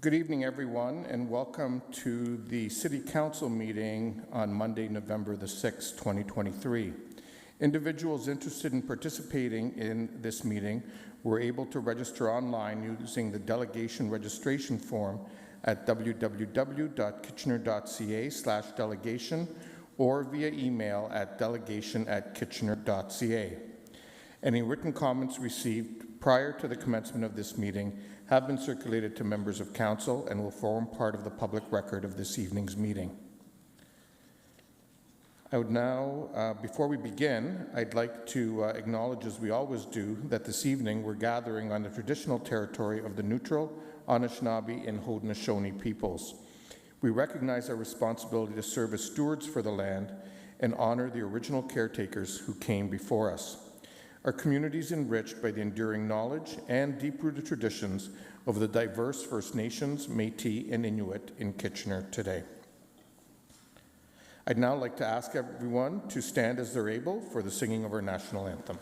Good evening, everyone, and welcome to the City Council meeting on Monday, November the 6th, 2023. Individuals interested in participating in this meeting were able to register online using the delegation registration form at www.kitchener.ca/delegation or via email at delegation@kitchener.ca. Any written comments received prior to the commencement of this meeting have been circulated to members of council and will form part of the public record of this evening's meeting. I would now, before we begin, I'd like to acknowledge, as we always do, that this evening we're gathering on the traditional territory of the Neutral, Anishinaabe, and Haudenosaunee peoples. We recognize our responsibility to serve as stewards for the land and honor the original caretakers who came before us. Our community is enriched by the enduring knowledge and deep-rooted traditions of the diverse First Nations, Métis, and Inuit in Kitchener today. I'd now like to ask everyone to stand as they're able for the singing of our national anthem.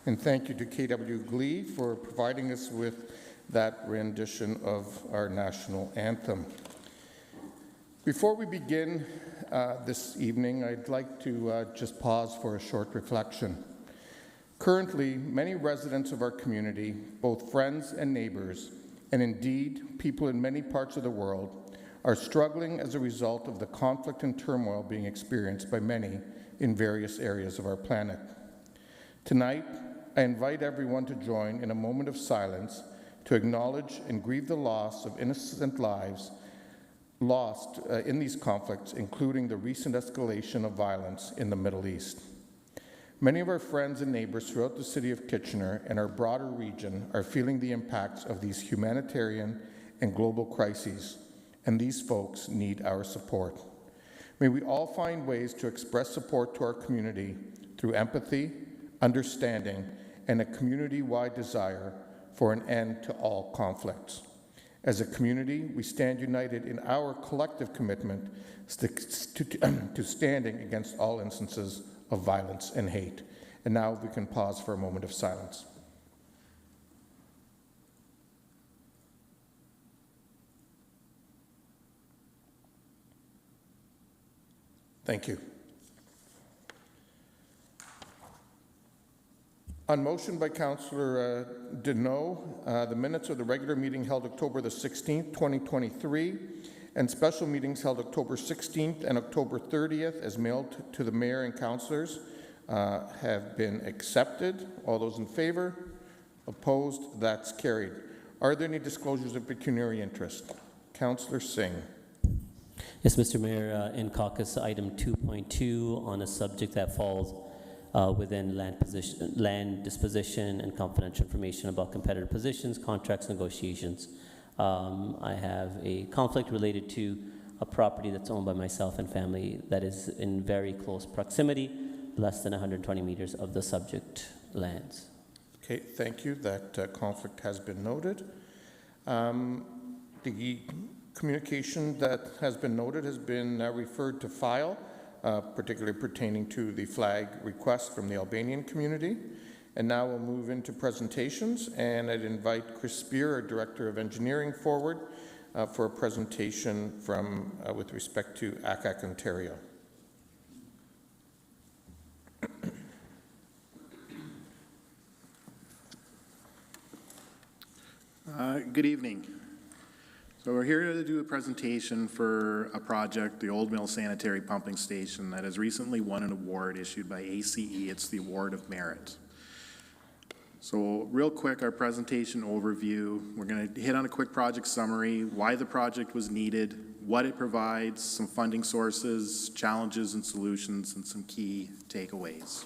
And thank you to KW Glee for providing us with that rendition of our national anthem. Before we begin this evening, I'd like to just pause for a short reflection. Currently, many residents of our community, both friends and neighbors, and indeed people in many parts of the world, are struggling as a result of the conflict and turmoil being experienced by many in various areas of our planet. Tonight, I invite everyone to join in a moment of silence to acknowledge and grieve the loss of innocent lives lost in these conflicts, including the recent escalation of violence in the Middle East. Many of our friends and neighbors throughout the city of Kitchener and our broader region are feeling the impacts of these humanitarian and global crises, and these folks need our support. May we all find ways to express support to our community through empathy, understanding, and a community-wide desire for an end to all conflicts. As a community, we stand united in our collective commitment to standing against all instances of violence and hate. And now we can pause for a moment of silence. Thank you. On motion by Councillor Deneau, the minutes of the regular meeting held October the 16th, 2023, and special meetings held October 16th and October 30th as mailed to the Mayor and Councillors have been accepted. All those in favor? Opposed? That's carried. Are there any disclosures of pecuniary interest? Councillor Singh. Yes, Mr. Mayor, in caucus item 2.2 on a subject that falls within land disposition and confidential information about competitive positions, contracts, negotiations. I have a conflict related to a property that's owned by myself and family that is in very close proximity, less than 120 meters of the subject lands. Okay, thank you. That conflict has been noted. The The communication that has been noted has been referred to file, particularly pertaining to the flag request from the Albanian community. And now we'll move into presentations, and I'd invite Chris Spear, our Director of Engineering, forward for a presentation from with respect to ACAC Ontario. Good evening. So we're here to do a presentation for a project, the Old Mill Sanitary Pumping Station, that has recently won an award issued by ACE. It's the Award of Merit. So real quick, our presentation overview. We're going to hit on a quick project summary, why the project was needed, what it provides, some funding sources, challenges and solutions, and some key takeaways.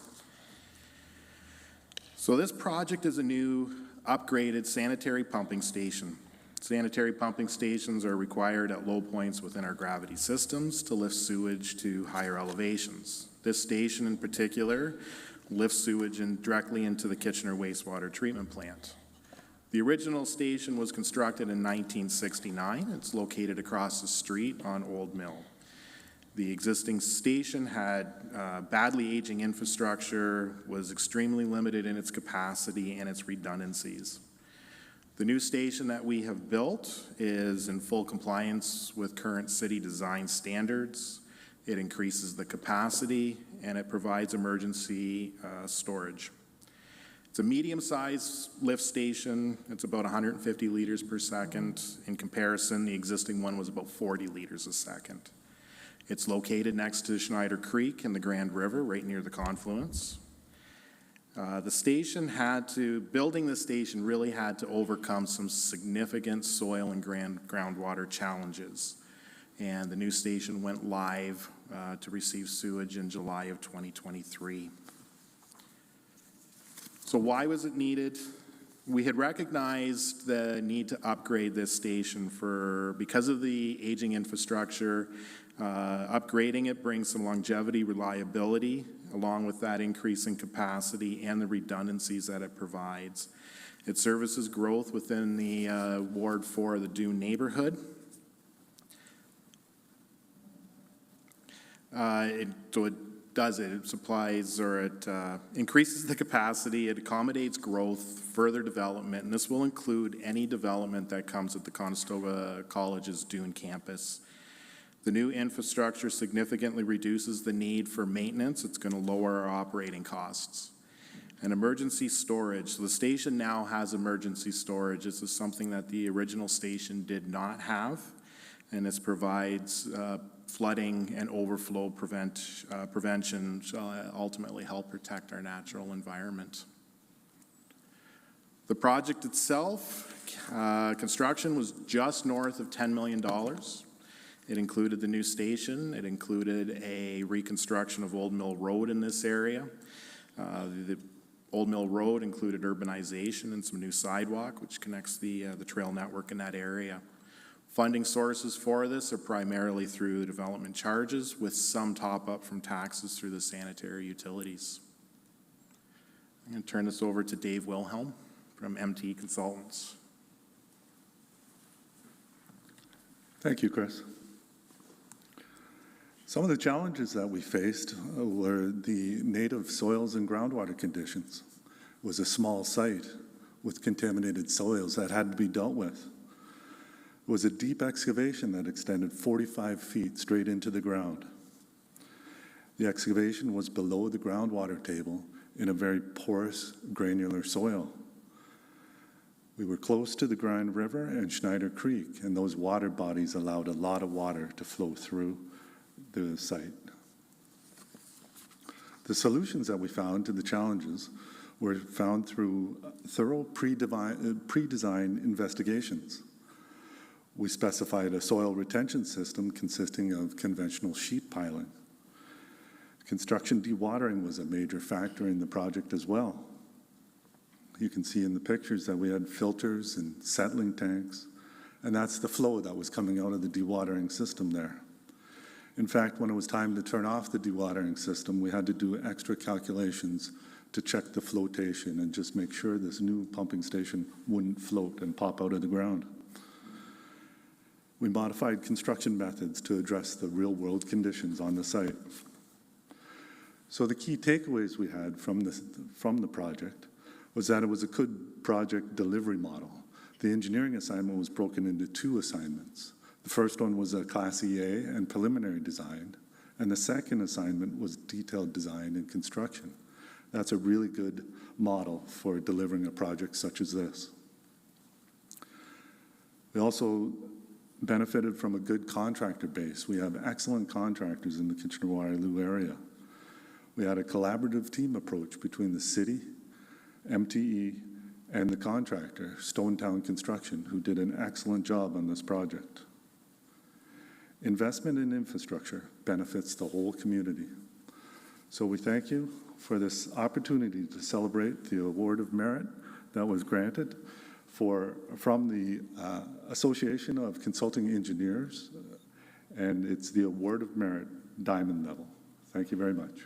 So this project is a new upgraded sanitary pumping station. Sanitary pumping stations are required at low points within our gravity systems to lift sewage to higher elevations. This station in particular lifts sewage directly into the Kitchener wastewater treatment plant. The original station was constructed in 1969. It's located across the street on Old Mill. The existing station had badly aging infrastructure, was extremely limited in its capacity and its redundancies. The new station that we have built is in full compliance with current city design standards. It increases the capacity and it provides emergency storage. It's a medium-sized lift station. It's about 150 liters per second. In comparison, the existing one was about 40 liters a second. It's located next to Schneider Creek and the Grand River, right near the confluence. Building the station really had to overcome some significant soil and groundwater challenges. And the new station went live to receive sewage in July of 2023. So why was it needed? We had recognized the need to upgrade this station because of the aging infrastructure. Upgrading it brings some longevity, reliability, along with that increase in capacity and the redundancies that it provides. It services growth within the Ward 4 of the Dune neighborhood. It increases the capacity, it accommodates growth, further development, and this will include any development that comes at the Conestoga College's Dune campus. The new infrastructure significantly reduces the need for maintenance. It's going to lower our operating costs. And emergency storage. So the station now has emergency storage. This is something that the original station did not have, and this provides flooding and overflow prevention, which will ultimately help protect our natural environment. The project itself, construction was just north of $10 million. It included the new station. It included a reconstruction of Old Mill Road in this area. The Old Mill Road included urbanization and some new sidewalk, which connects the trail network in that area. Funding sources for this are primarily through development charges, with some top-up from taxes through the sanitary utilities. I'm going to turn this over to Dave Wilhelm from MT Consultants. Thank you, Chris. Some of the challenges that we faced were the native soils and groundwater conditions. It was a small site with contaminated soils that had to be dealt with. It was a deep excavation that extended 45 feet straight into the ground. The excavation was below the groundwater table in a very porous, granular soil. We were close to the Grand River and Schneider Creek, and those water bodies allowed a lot of water to flow through the site. The solutions that we found to the challenges were found through thorough pre-design investigations. We specified a soil retention system consisting of conventional sheet piling. Construction dewatering was a major factor in the project as well. You can see in the pictures that we had filters and settling tanks, and that's the flow that was coming out of the dewatering system there. In fact, when it was time to turn off the dewatering system, we had to do extra calculations to check the flotation and just make sure this new pumping station wouldn't float and pop out of the ground. We modified construction methods to address the real-world conditions on the site. So the key takeaways we had from the project was that it was a good project delivery model. The engineering assignment was broken into 2 assignments. The first one was a Class EA and preliminary design, and the second assignment was detailed design and construction. That's a really good model for delivering a project such as this. We also benefited from a good contractor base. We have excellent contractors in the Kitchener-Waterloo area. We had a collaborative team approach between the city, MTE, and the contractor, Stonetown Construction, who did an excellent job on this project. Investment in infrastructure benefits the whole community. So we thank you for this opportunity to celebrate the Award of Merit that was granted from the Association of Consulting Engineers, and it's the Award of Merit Diamond level. Thank you very much.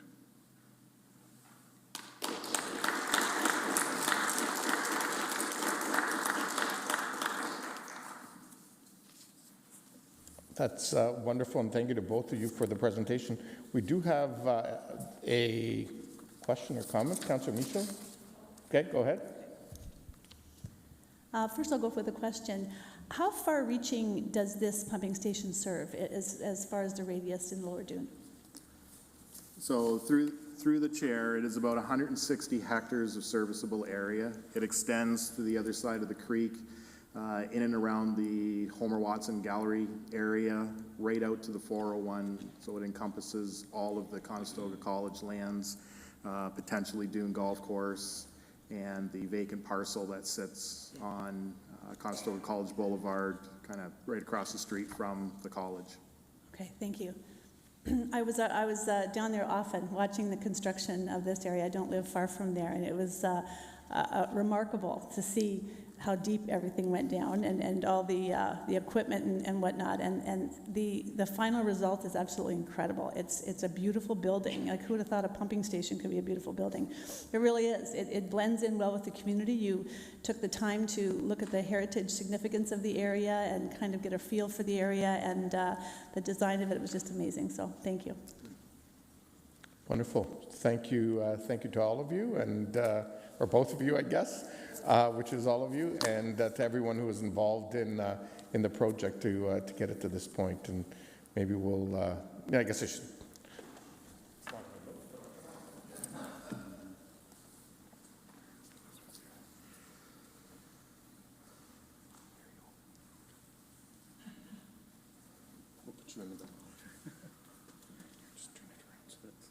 That's wonderful, and thank you to both of you for the presentation. We do have a question or comment. Councillor Michaud? Okay, go ahead. First, I'll go for the question. How far-reaching does this pumping station serve as far as the radius in Lower Dune? So through the chair, it is about 160 hectares of serviceable area. It extends to the other side of the creek, in and around the Homer Watson Gallery area, right out to the 401. So it encompasses all of the Conestoga College lands, potentially Dune Golf Course, and the vacant parcel that sits on Conestoga College Boulevard, kind of right across the street from the college. Okay, thank you. I was down there often watching the construction of this area. I don't live far from there, and it was remarkable to see how deep everything went down and all the equipment and whatnot. And the final result is absolutely incredible. It's a beautiful building. Like, who would have thought a pumping station could be a beautiful building? It really is. It blends in well with the community. You took the time to look at the heritage significance of the area and kind of get a feel for the area, and the design of it was just amazing. So thank you. Wonderful. Thank you to all of you, and or both of you, I guess, which is all of you, and to everyone who was involved in the project to get it to this point. And maybe we'll, I guess I should. We'll put you in the middle. Just turn it around so it's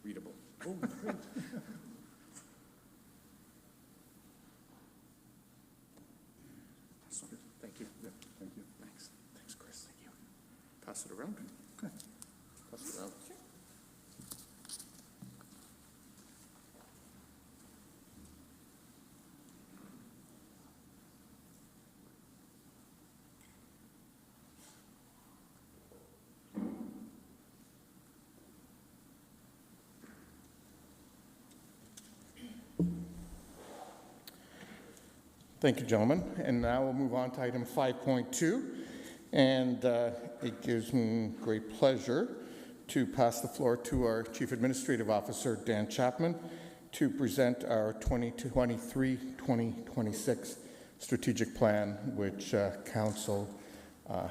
readable. Oh, great. Thank you. Yeah, thank you. Thanks. Thanks, Chris. Thank you. Pass it around. Okay. Pass it around. Sure. Thank you, gentlemen. And now we'll move on to item 5.2. And it gives me great pleasure to pass the floor to our Chief Administrative Officer, Dan Chapman, to present our 2023-2026 strategic plan, which Council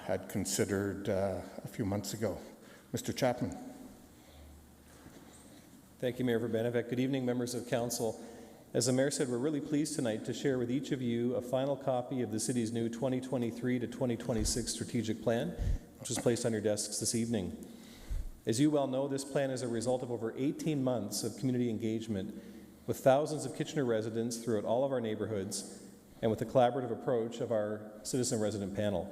had considered a few months ago. Mr. Chapman. Thank you, Mayor Verbenevik. Good evening, members of Council. As the Mayor said, we're really pleased tonight to share with each of you a final copy of the City's new 2023 to 2026 strategic plan, which was placed on your desks this evening. As you well know, this plan is a result of over 18 months of community engagement with thousands of Kitchener residents throughout all of our neighborhoods and with the collaborative approach of our citizen resident panel.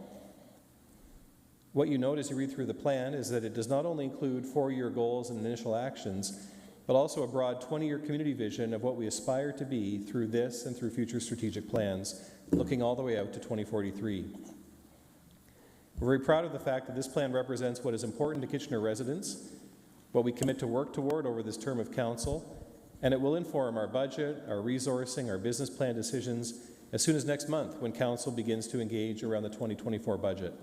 What you note as you read through the plan is that it does not only include 4-year goals and initial actions, but also a broad 20-year community vision of what we aspire to be through this and through future strategic plans, looking all the way out to 2043. We're very proud of the fact that this plan represents what is important to Kitchener residents, what we commit to work toward over this term of council, and it will inform our budget, our resourcing, our business plan decisions as soon as next month when council begins to engage around the 2024 budget.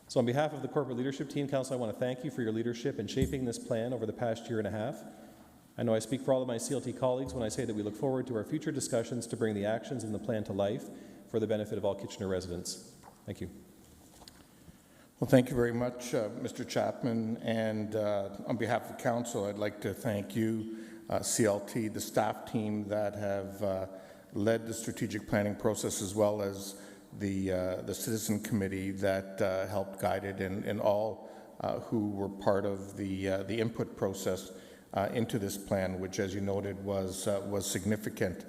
So on behalf of the corporate leadership team, Council, I want to thank you for your leadership in shaping this plan over the past year and a half. I know I speak for all of my CLT colleagues when I say that we look forward to our future discussions to bring the actions in the plan to life for the benefit of all Kitchener residents. Thank you. Well, thank you very much, Mr. Chapman. And on behalf of Council, I'd like to thank you, CLT, the staff team that have led the strategic planning process, as well as the citizen committee that helped guide it, and all who were part of the input process into this plan, which, as you noted, was significant.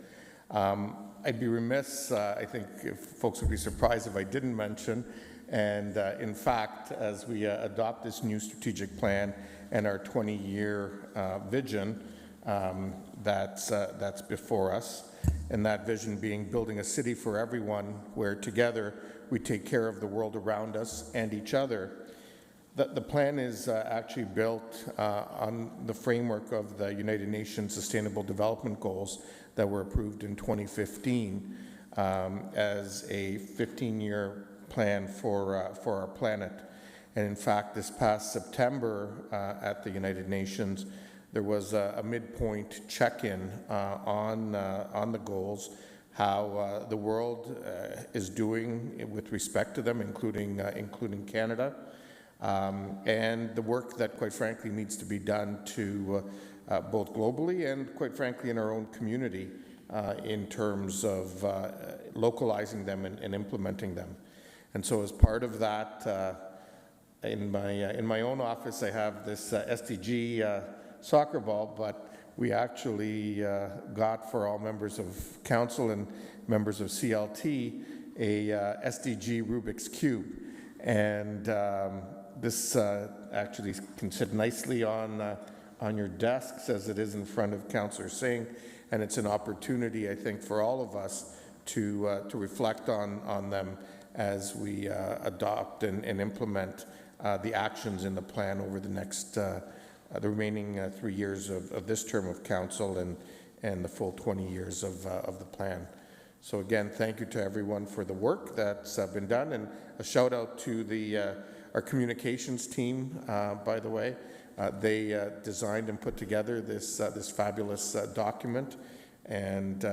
I'd be remiss, I think if folks would be surprised if I didn't mention, and in fact, as we adopt this new strategic plan and our 20-year vision that's before us, and that vision being building a city for everyone, where together we take care of the world around us and each other. The plan is actually built on the framework of the United Nations Sustainable Development Goals that were approved in 2015 as a 15-year plan for our planet. And in fact, this past September at the United Nations, there was a midpoint check-in on the goals, how the world is doing with respect to them, including Canada, and the work that, quite frankly, needs to be done to both globally and, quite frankly, in our own community in terms of localizing them and implementing them. And so, as part of that, in my own office, I have this SDG soccer ball, but we actually got for all members of Council and members of CLT a SDG Rubik's Cube. And this actually can sit nicely on your desks, as it is in front of Councillor Singh, and it's an opportunity, I think, for all of us to reflect on them as we adopt and implement the actions in the plan over the next the remaining 3 years of this term of Council and the full 20 years of the plan. So again, thank you to everyone for the work that's been done, and a shout out to our communications team, by the way. They designed and put together this fabulous document, and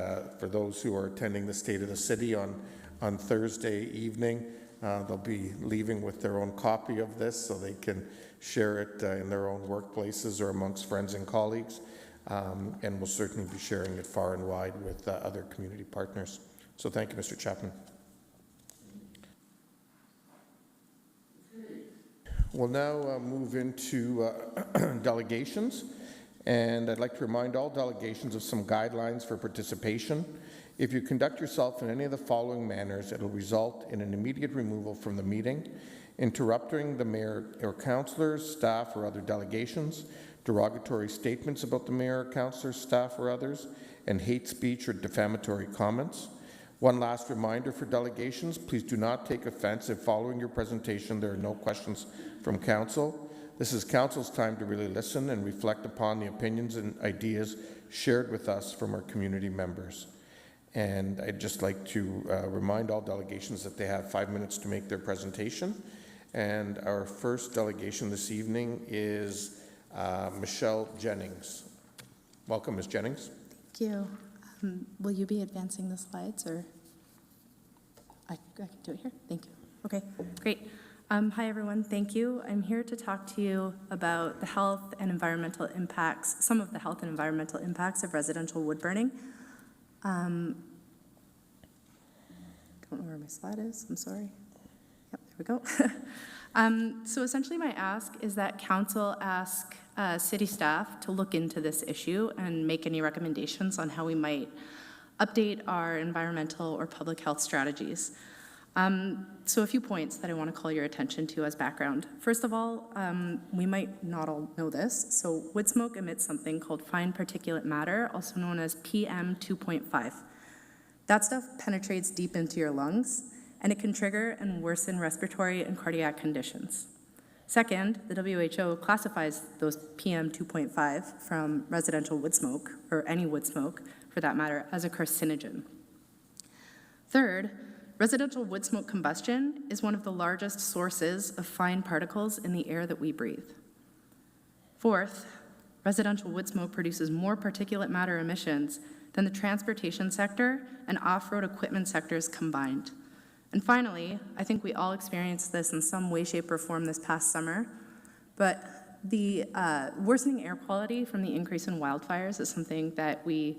for those who are attending the State of the City on Thursday evening, they'll be leaving with their own copy of this so they can share it in their own workplaces or amongst friends and colleagues, and we'll certainly be sharing it far and wide with other community partners. So thank you, Mr. Chapman. We'll now move into delegations, and I'd like to remind all delegations of some guidelines for participation. If you conduct yourself in any of the following manners, it will result in an immediate removal from the meeting: interrupting the mayor or councillors, staff, or other delegations, derogatory statements about the mayor, councillors, staff, or others, and hate speech or defamatory comments. One last reminder for delegations: please do not take offense if following your presentation there are no questions from council. This is council's time to really listen and reflect upon the opinions and ideas shared with us from our community members. And I'd just like to remind all delegations that they have 5 minutes to make their presentation. And our first delegation this evening is Michelle Jennings. Welcome, Ms. Jennings. Thank you. Will you be advancing the slides, or I can do it here? Thank you. Okay, great. Hi, everyone. Thank you. I'm here to talk to you about the health and environmental impacts, some of the health and environmental impacts of residential wood burning. Don't know where my slide is. I'm sorry. Yep, there we go. So essentially my ask is that council ask city staff to look into this issue and make any recommendations on how we might update our environmental or public health strategies. So a few points that I want to call your attention to as background. First of all, we might not all know this. So wood smoke emits something called fine particulate matter, also known as PM 2.5. That stuff penetrates deep into your lungs, and it can trigger and worsen respiratory and cardiac conditions. Second, the WHO classifies those PM 2.5 from residential wood smoke, or any wood smoke for that matter, as a carcinogen. Third, residential wood smoke combustion is one of the largest sources of fine particles in the air that we breathe. Fourth, residential wood smoke produces more particulate matter emissions than the transportation sector and off-road equipment sectors combined. And finally, I think we all experienced this in some way, shape, or form this past summer, but the worsening air quality from the increase in wildfires is something that we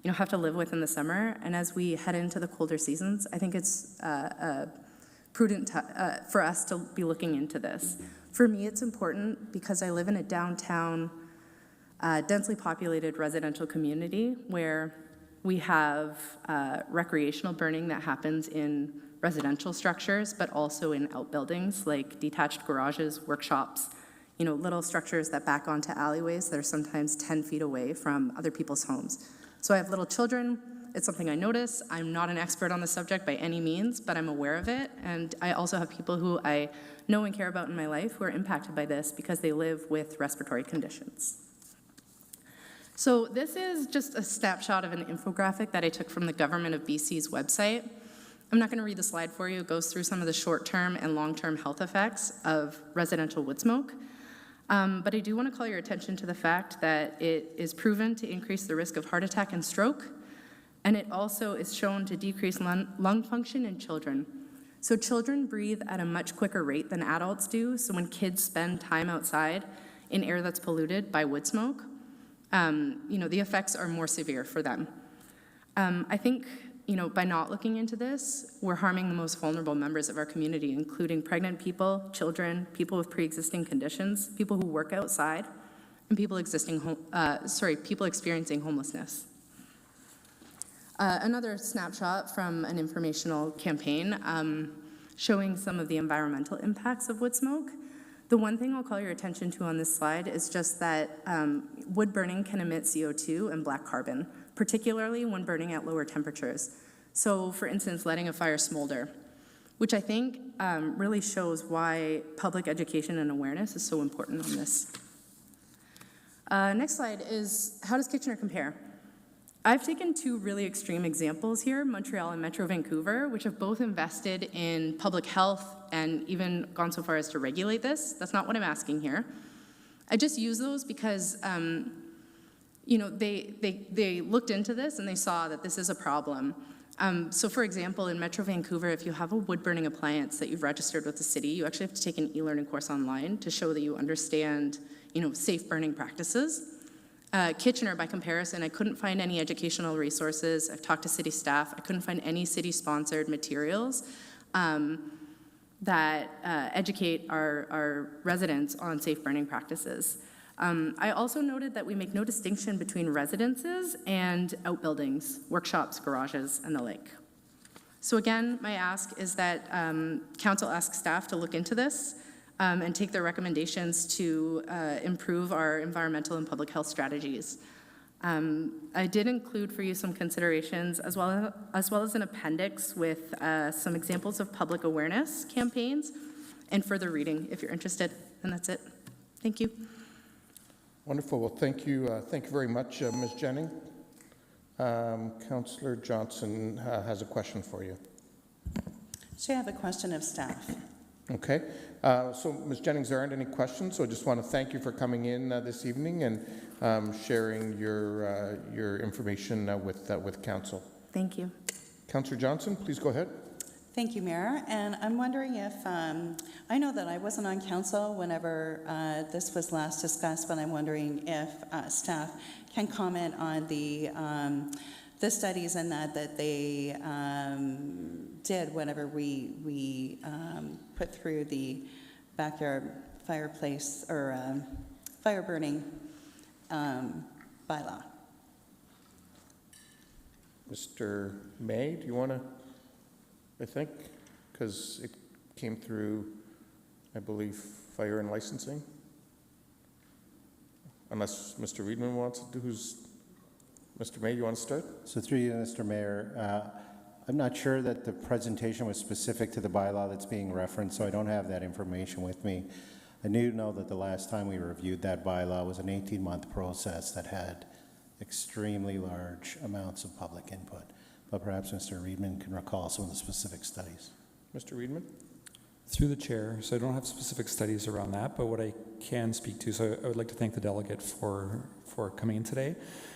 have to live with in the summer. And as we head into the colder seasons, I think it's prudent for us to be looking into this. For me, it's important because I live in a downtown, densely populated residential community where we have recreational burning that happens in residential structures, but also in outbuildings like detached garages, workshops, little structures that back onto alleyways that are sometimes 10 feet away from other people's homes. So I have little children. It's something I notice. I'm not an expert on the subject by any means, but I'm aware of it. And I also have people who I know and care about in my life who are impacted by this because they live with respiratory conditions. So this is just a snapshot of an infographic that I took from the Government of BC's website. I'm not going to read the slide for you. It goes through some of the short-term and long-term health effects of residential wood smoke. But I do want to call your attention to the fact that it is proven to increase the risk of heart attack and stroke, and it also is shown to decrease lung function in children. So children breathe at a much quicker rate than adults do, so when kids spend time outside in air that's polluted by wood smoke, the effects are more severe for them. I think by not looking into this, we're harming the most vulnerable members of our community, including pregnant people, children, people with pre-existing conditions, people who work outside, and people experiencing homelessness. Another snapshot from an informational campaign showing some of the environmental impacts of wood smoke. The one thing I'll call your attention to on this slide is just that wood burning can emit CO2 and black carbon, particularly when burning at lower temperatures. So, for instance, letting a fire smolder, which I think really shows why public education and awareness is so important on this. Next slide is, how does Kitchener compare? I've taken two really extreme examples here, Montreal and Metro Vancouver, which have both invested in public health and even gone so far as to regulate this. That's not what I'm asking here. I just use those because they looked into this and they saw that this is a problem. So for example, in Metro Vancouver, if you have a wood-burning appliance that you've registered with the city, you actually have to take an e-learning course online to show that you understand, safe burning practices. Kitchener, by comparison, I couldn't find any educational resources. I've talked to city staff. I couldn't find any city-sponsored materials that educate our residents on safe burning practices. I also noted that we make no distinction between residences and outbuildings, workshops, garages, and the like. So again, my ask is that council asks staff to look into this and take their recommendations to improve our environmental and public health strategies. I did include for you some considerations as well as an appendix with some examples of public awareness campaigns and further reading if you're interested. And that's it. Thank you. Wonderful. Well, thank you very much, Ms. Jennings. Councillor Johnson has a question for you. So I have a question of staff. Okay. So, Ms. Jennings, there aren't any questions, so I just want to thank you for coming in this evening and sharing your information with Council. Thank you. Councillor Johnson, please go ahead. Thank you, Mayor. And I'm wondering if, I know that I wasn't on council whenever this was last discussed, but I'm wondering if staff can comment on the studies and that they did whenever we put through the backyard fireplace or fire burning bylaw. Mr. May, do you want to, I think, because it came through, I believe, fire and licensing? Unless Mr. Reedman wants to, Mr. May, you want to start? So through you, Mr. Mayor, I'm not sure that the presentation was specific to the bylaw that's being referenced, so I don't have that information with me. I do know that the last time we reviewed that bylaw was an 18-month process that had extremely large amounts of public input. but perhaps Mr. Reedman can recall some of the specific studies. Mr. Reedman? Through the chair, so I don't have specific studies around that, but what I can speak to, so I would like to thank the delegate for coming in today.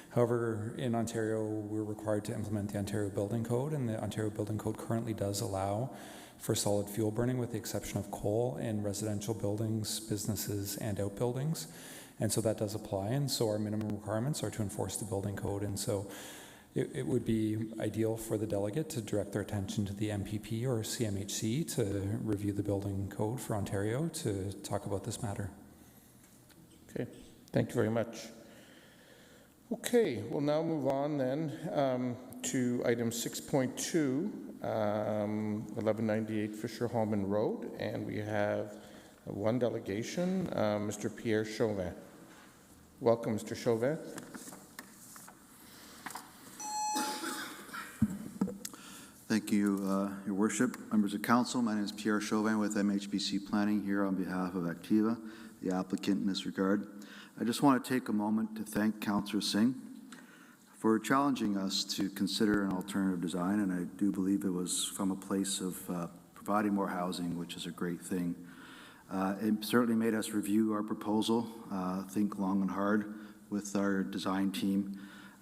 However, in Ontario, we're required to implement the Ontario Building Code, and the Ontario Building Code currently does allow for solid fuel burning with the exception of coal in residential buildings, businesses, and outbuildings. And so that does apply, and so our minimum requirements are to enforce the building code. And so it would be ideal for the delegate to direct their attention to the MPP or CMHC to review the building code for Ontario to talk about this matter. Okay, thank you very much. Okay, we'll now move on then to item 6.2, 1198 Fisher Hallman Road, and we have one delegation, Mr. Pierre Chauvin. Welcome, Mr. Chauvin. Thank you, Your Worship. Members of Council, my name is Pierre Chauvin with MHBC Planning here on behalf of Activa, the applicant in this regard. I just want to take a moment to thank Councillor Singh for challenging us to consider an alternative design, and I do believe it was from a place of providing more housing, which is a great thing. It certainly made us review our proposal, think long and hard with our design team.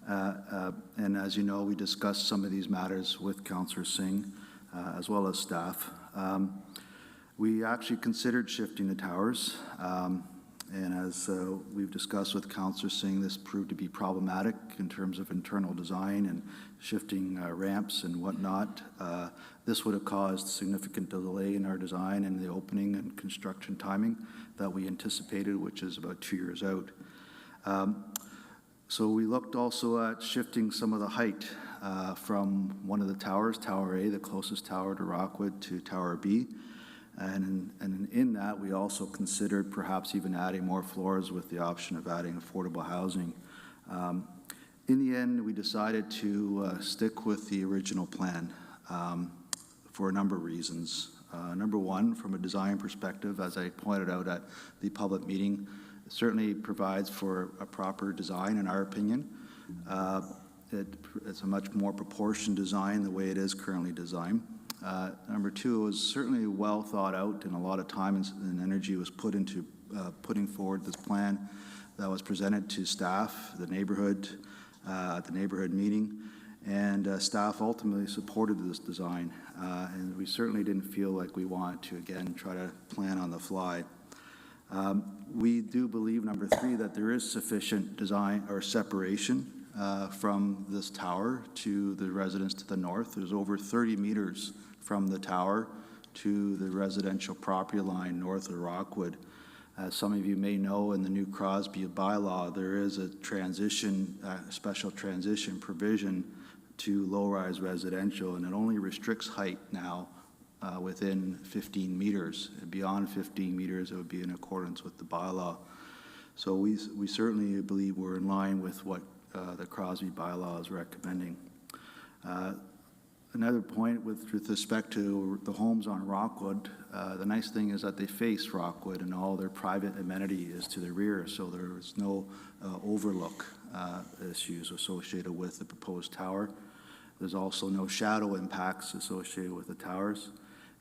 And as you know, we discussed some of these matters with Councillor Singh as well as staff. We actually considered shifting the towers, and as we've discussed with Councillor Singh, this proved to be problematic in terms of internal design and shifting ramps and whatnot. This would have caused significant delay in our design and the opening and construction timing that we anticipated, which is about 2 years out. So we looked also at shifting some of the height from one of the towers, Tower A, the closest tower to Rockwood, to Tower B. And in that, we also considered perhaps even adding more floors with the option of adding affordable housing. In the end, we decided to stick with the original plan for a number of reasons. Number one, from a design perspective, as I pointed out at the public meeting, it certainly provides for a proper design, in our opinion. It's a much more proportioned design the way it is currently designed. Number two, it was certainly well thought out, and a lot of time and energy was put into putting forward this plan that was presented to staff, the neighborhood, at the neighborhood meeting, and staff ultimately supported this design. And we certainly didn't feel like we wanted to, again, try to plan on the fly. We do believe, number three, that there is sufficient design or separation from this tower to the residents to the north. There's over 30 meters from the tower to the residential property line north of Rockwood. As some of you may know, in the new Crosby bylaw, there is a transition, special transition provision to low-rise residential, and it only restricts height now within 15 meters. Beyond 15 meters, it would be in accordance with the bylaw. So we certainly believe we're in line with what the Crosby bylaw is recommending. Another point with respect to the homes on Rockwood, the nice thing is that they face Rockwood and all their private amenity is to the rear, so there is no overlook issues associated with the proposed tower. There's also no shadow impacts associated with the towers.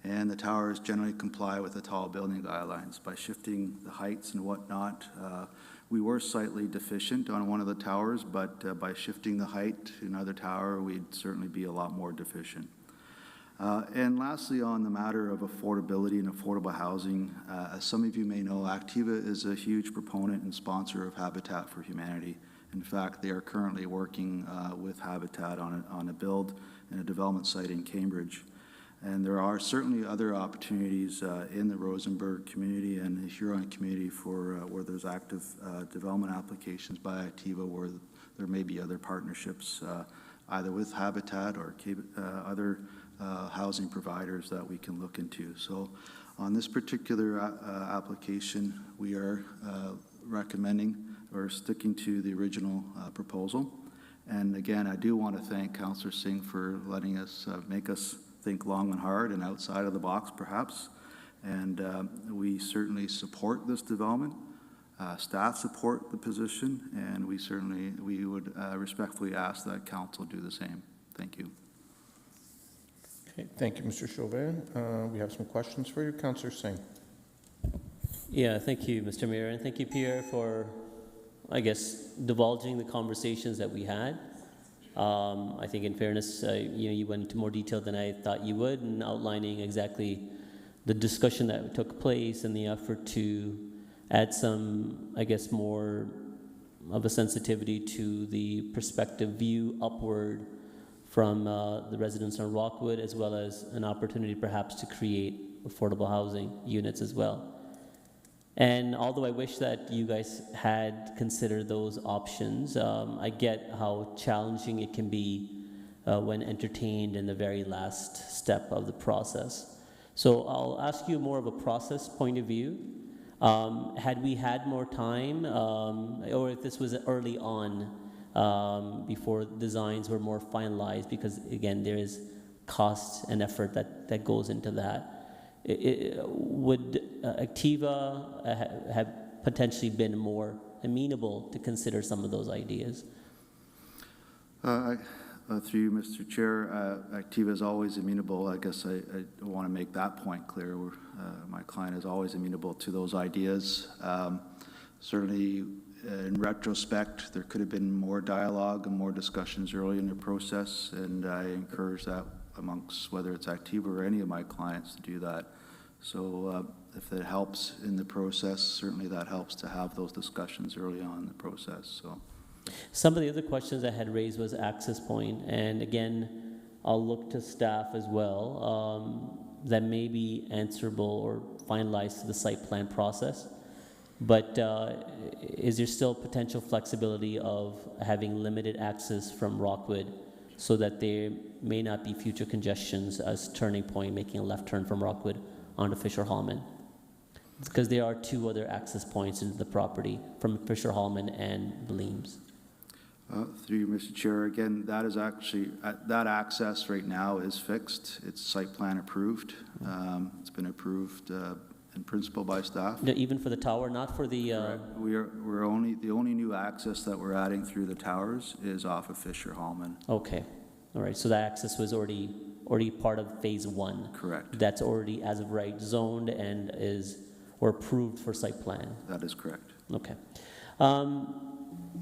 And the towers generally comply with the tall building guidelines. By shifting the heights and whatnot, we were slightly deficient on one of the towers, but by shifting the height to another tower, we'd certainly be a lot more deficient. And lastly, on the matter of affordability and affordable housing, as some of you may know, Activa is a huge proponent and sponsor of Habitat for Humanity. In fact, they are currently working with Habitat on a build in a development site in Cambridge. And there are certainly other opportunities in the Rosenberg community and the Huron community for where there's active development applications by Activa, where there may be other partnerships either with Habitat or other housing providers that we can look into. So on this particular application, we are recommending or sticking to the original proposal. And again, I do want to thank Councillor Singh for letting us make us think long and hard and outside of the box, perhaps. And we certainly support this development. Staff support the position, and we would respectfully ask that Council do the same. Thank you. Okay, thank you, Mr. Chauvin. We have some questions for you. Councillor Singh. Yeah, thank you, Mr. Mayor, and thank you, Pierre, for, I guess, divulging the conversations that we had. I think in fairness, you went into more detail than I thought you would in outlining exactly the discussion that took place and the effort to add some, I guess, more of a sensitivity to the perspective view upward from the residents on Rockwood, as well as an opportunity perhaps to create affordable housing units as well. And although I wish that you guys had considered those options, I get how challenging it can be when entertained in the very last step of the process. So I'll ask you more of a process point of view. Had we had more time, or if this was early on, before designs were more finalized, because again, there is cost and effort that goes into that. Would Activa have potentially been more amenable to consider some of those ideas? Through you, Mr. Chair, Activa is always amenable. I guess I want to make that point clear. My client is always amenable to those ideas. Certainly, in retrospect, there could have been more dialogue and more discussions early in the process, and I encourage that amongst whether it's Activa or any of my clients to do that. So if it helps in the process, certainly that helps to have those discussions early on in the process. So. Some of the other questions I had raised was access point, and again, I'll look to staff as well, that may be answerable or finalized to the site plan process. But is there still potential flexibility of having limited access from Rockwood so that there may not be future congestions as turning point, making a left turn from Rockwood onto Fisher-Hallman? Because there are two other access points into the property from Fisher-Hallman and Bleams. Through you, Mr. Chair, again, that is actually, that access right now is fixed. It's site plan approved. It's been approved in principle by staff. No, even for the tower, not for the... We're only, the only new access that we're adding through the towers is off of Fisher-Hallman. Okay, all right, so that access was already part of phase one. Correct. That's already, as of right, zoned and is, or approved for site plan. That is correct. Okay.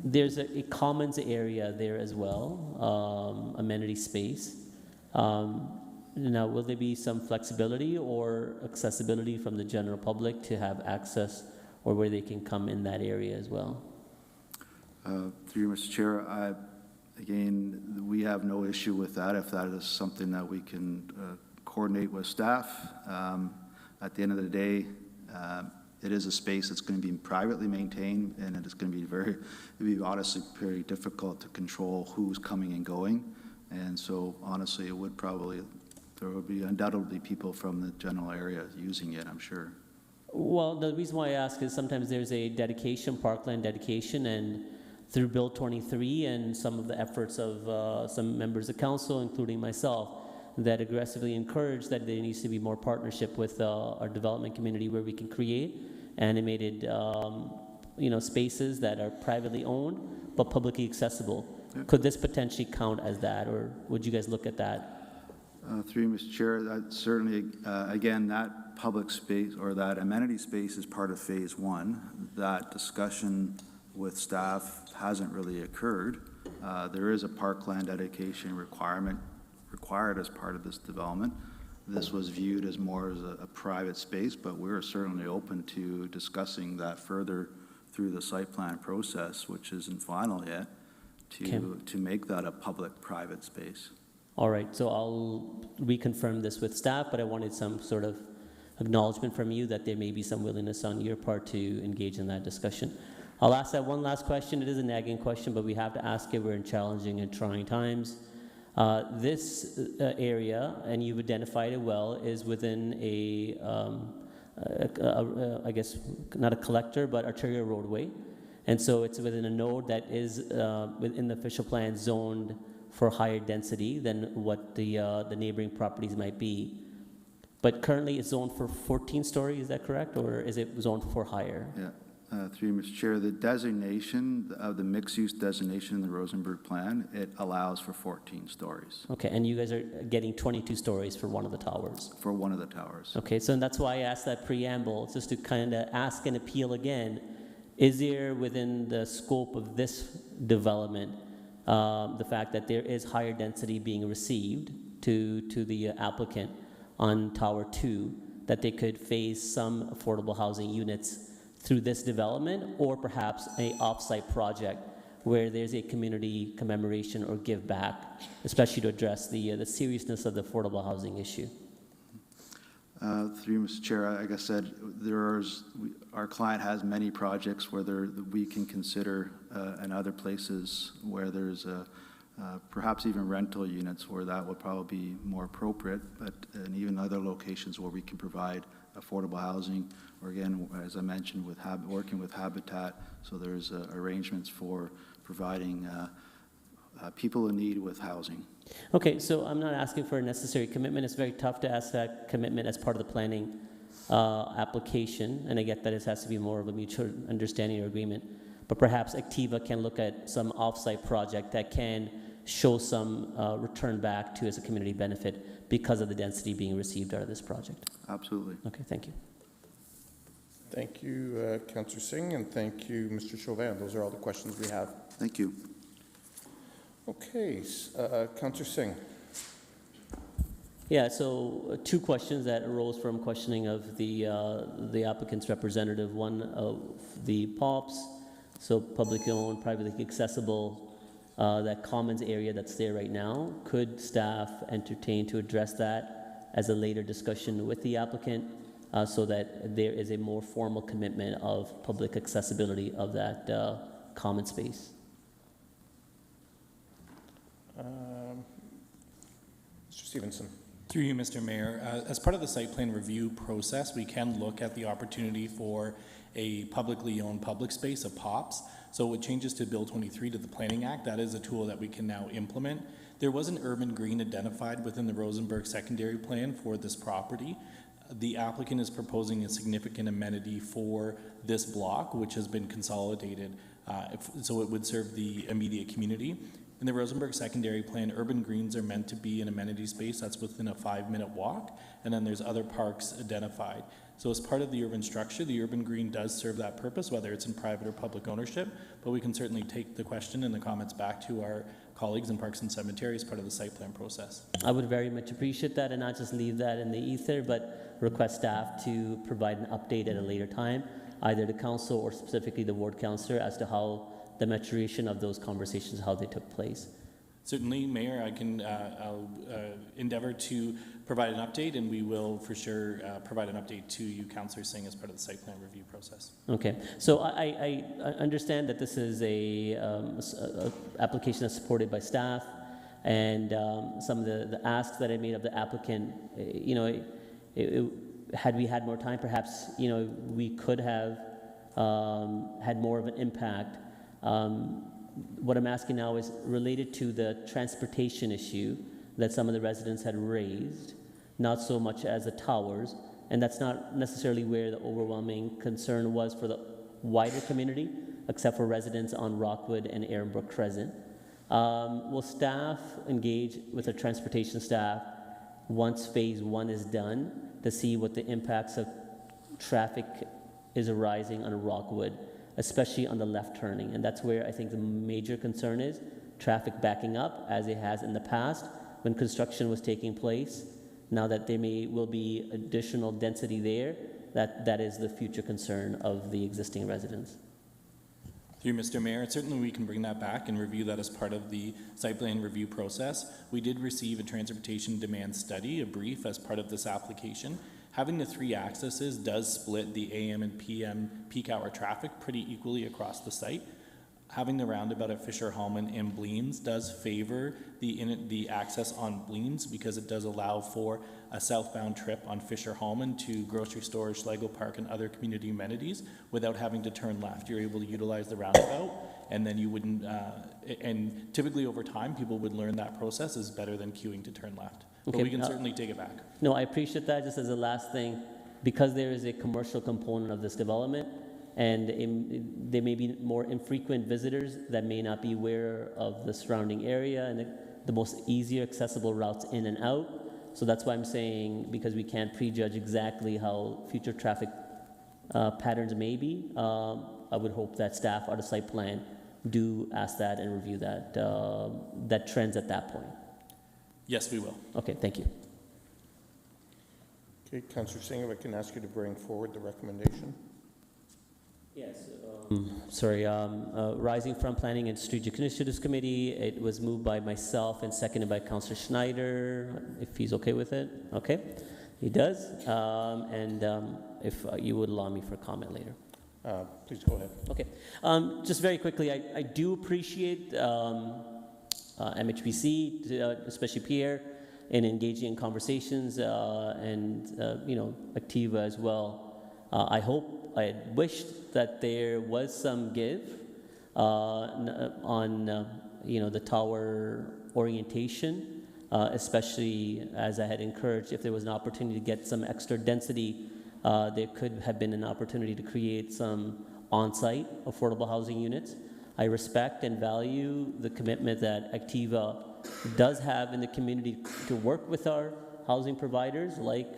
There's a commons area there as well, amenity space. Now, will there be some flexibility or accessibility from the general public to have access, or where they can come in that area as well? Through you, Mr. Chair, again, we have no issue with that if that is something that we can coordinate with staff. At the end of the day, it is a space that's going to be privately maintained, and it is going to be it'd be honestly very difficult to control who's coming and going. And so honestly, it would probably, there would be undoubtedly people from the general area using it, I'm sure. Well, the reason why I ask is sometimes there's a dedication, parkland dedication, and through Bill 23 and some of the efforts of some members of council, including myself, that aggressively encourage that there needs to be more partnership with our development community where we can create animated spaces that are privately owned but publicly accessible. Yeah. Could this potentially count as that, or would you guys look at that? Through you, Mr. Chair, that certainly, again, that public space or that amenity space is part of phase one. That discussion with staff hasn't really occurred. There is a parkland dedication requirement required as part of this development. This was viewed as more as a private space, but we're certainly open to discussing that further through the site plan process, which isn't final yet, to make that a public-private space. All right, so I'll reconfirm this with staff, but I wanted some sort of acknowledgement from you that there may be some willingness on your part to engage in that discussion. I'll ask that one last question. It is a nagging question, but we have to ask it. We're in challenging and trying times. This area, and you've identified it well, is within I guess, not a collector, but arterial roadway. And so it's within a node that is within the official plan zoned for higher density than what the neighboring properties might be. But currently it's zoned for 14-story, is that correct? Or is it zoned for higher? Yeah. Through you, Mr. Chair, the designation of the mixed-use designation in the Rosenberg plan, it allows for 14 stories Okay, and you guys are getting 22 stories for one of the towers. for one of the towers. Okay, so that's why I asked that preamble, just to kind of ask and appeal again. Is there within the scope of this development, the fact that there is higher density being received to the applicant on Tower 2, that they could phase some affordable housing units through this development, or perhaps a off-site project where there's a community commemoration or give back, especially to address the seriousness of the affordable housing issue? Through you, Mr. Chair, like I said, our client has many projects where we can consider, and other places where there's perhaps even rental units where that would probably be more appropriate, and even other locations where we can provide affordable housing, or again, as I mentioned, working with Habitat, so there's arrangements for providing people in need with housing. Okay, so I'm not asking for a necessary commitment. It's very tough to ask that commitment as part of the planning application, and I get that it has to be more of a mutual understanding or agreement. But perhaps Activa can look at some off-site project that can show some return back to as a community benefit because of the density being received out of this project. Absolutely. Okay, thank you. Thank you, Councillor Singh, and thank you, Mr. Chauvin. Those are all the questions we have. Thank you. Okay, Councillor Singh. Yeah, so two questions that arose from questioning of the applicant's representative. One of the POPs, so publicly owned, privately accessible, that commons area that's there right now. Could staff entertain to address that as a later discussion with the applicant so that there is a more formal commitment of public accessibility of that common space? Mr. Stevenson. Through you, Mr. Mayor, as part of the site plan review process, we can look at the opportunity for a publicly owned public space, a POPs. So with changes to Bill 23 to the Planning Act, that is a tool that we can now implement. There was an urban green identified within the Rosenberg secondary plan for this property. The applicant is proposing a significant amenity for this block, which has been consolidated, so it would serve the immediate community. In the Rosenberg secondary plan, urban greens are meant to be an amenity space that's within a 5-minute walk, and then there's other parks identified. So as part of the urban structure, the urban green does serve that purpose, whether it's in private or public ownership, but we can certainly take the question and the comments back to our colleagues in Parks and Cemetery as part of the site plan process. I would very much appreciate that, and not just leave that in the ether, but request staff to provide an update at a later time, either the council or specifically the ward councillor, as to how the maturation of those conversations, how they took place. Certainly, Mayor, I'll endeavor to provide an update, and we will for sure provide an update to you, Councillor Singh, as part of the site plan review process. Okay, so I understand that this is a application that's supported by staff, and some of the asks that I made of the applicant, you know, had we had more time, perhaps, you know, we could have had more of an impact. What I'm asking now is related to the transportation issue that some of the residents had raised, not so much as the towers, and that's not necessarily where the overwhelming concern was for the wider community, except for residents on Rockwood and Ehrenbrook Crescent. Will staff engage with the transportation staff once phase 1 is done to see what the impacts of traffic is arising on Rockwood, especially on the left turning? And that's where I think the major concern is, traffic backing up as it has in the past when construction was taking place. Now that there will be additional density there, that is the future concern of the existing residents. Through Mr. Mayor, certainly we can bring that back and review that as part of the site plan review process. We did receive a transportation demand study, a brief, as part of this application. Having the 3 accesses does split the AM and PM peak hour traffic pretty equally across the site. Having the roundabout at Fisher-Hallman and Bleens does favor the access on Bleens, because it does allow for a southbound trip on Fisher-Hallman to grocery stores, Schlegel Park, and other community amenities without having to turn left. You're able to utilize the roundabout, and then you wouldn't, and typically over time, people would learn that process is better than queuing to turn left. But Okay, we can certainly take it back. No, I appreciate that. Just as a last thing, because there is a commercial component of this development, and there may be more infrequent visitors that may not be aware of the surrounding area and the most easier accessible routes in and out. So that's why I'm saying, because we can't prejudge exactly how future traffic patterns may be, I would hope that staff out of site plan do ask that and review that, that trends at that point. Yes, we will. Okay, thank you. Okay, Councillor Singh, if I can ask you to bring forward the recommendation. Yes. Sorry, rising from Planning and Strategic Initiatives Committee, it was moved by myself and seconded by Councillor Schneider, if he's okay with it. Okay, he does. If you would allow me for comment later. Please go ahead. Okay. Just very quickly, I do appreciate MHPC, especially Pierre, in engaging in conversations and, Activa as well. I had wished that there was some give on, the tower orientation, especially as I had encouraged if there was an opportunity to get some extra density, there could have been an opportunity to create some on-site affordable housing units. I respect and value the commitment that Activa does have in the community to work with our housing providers like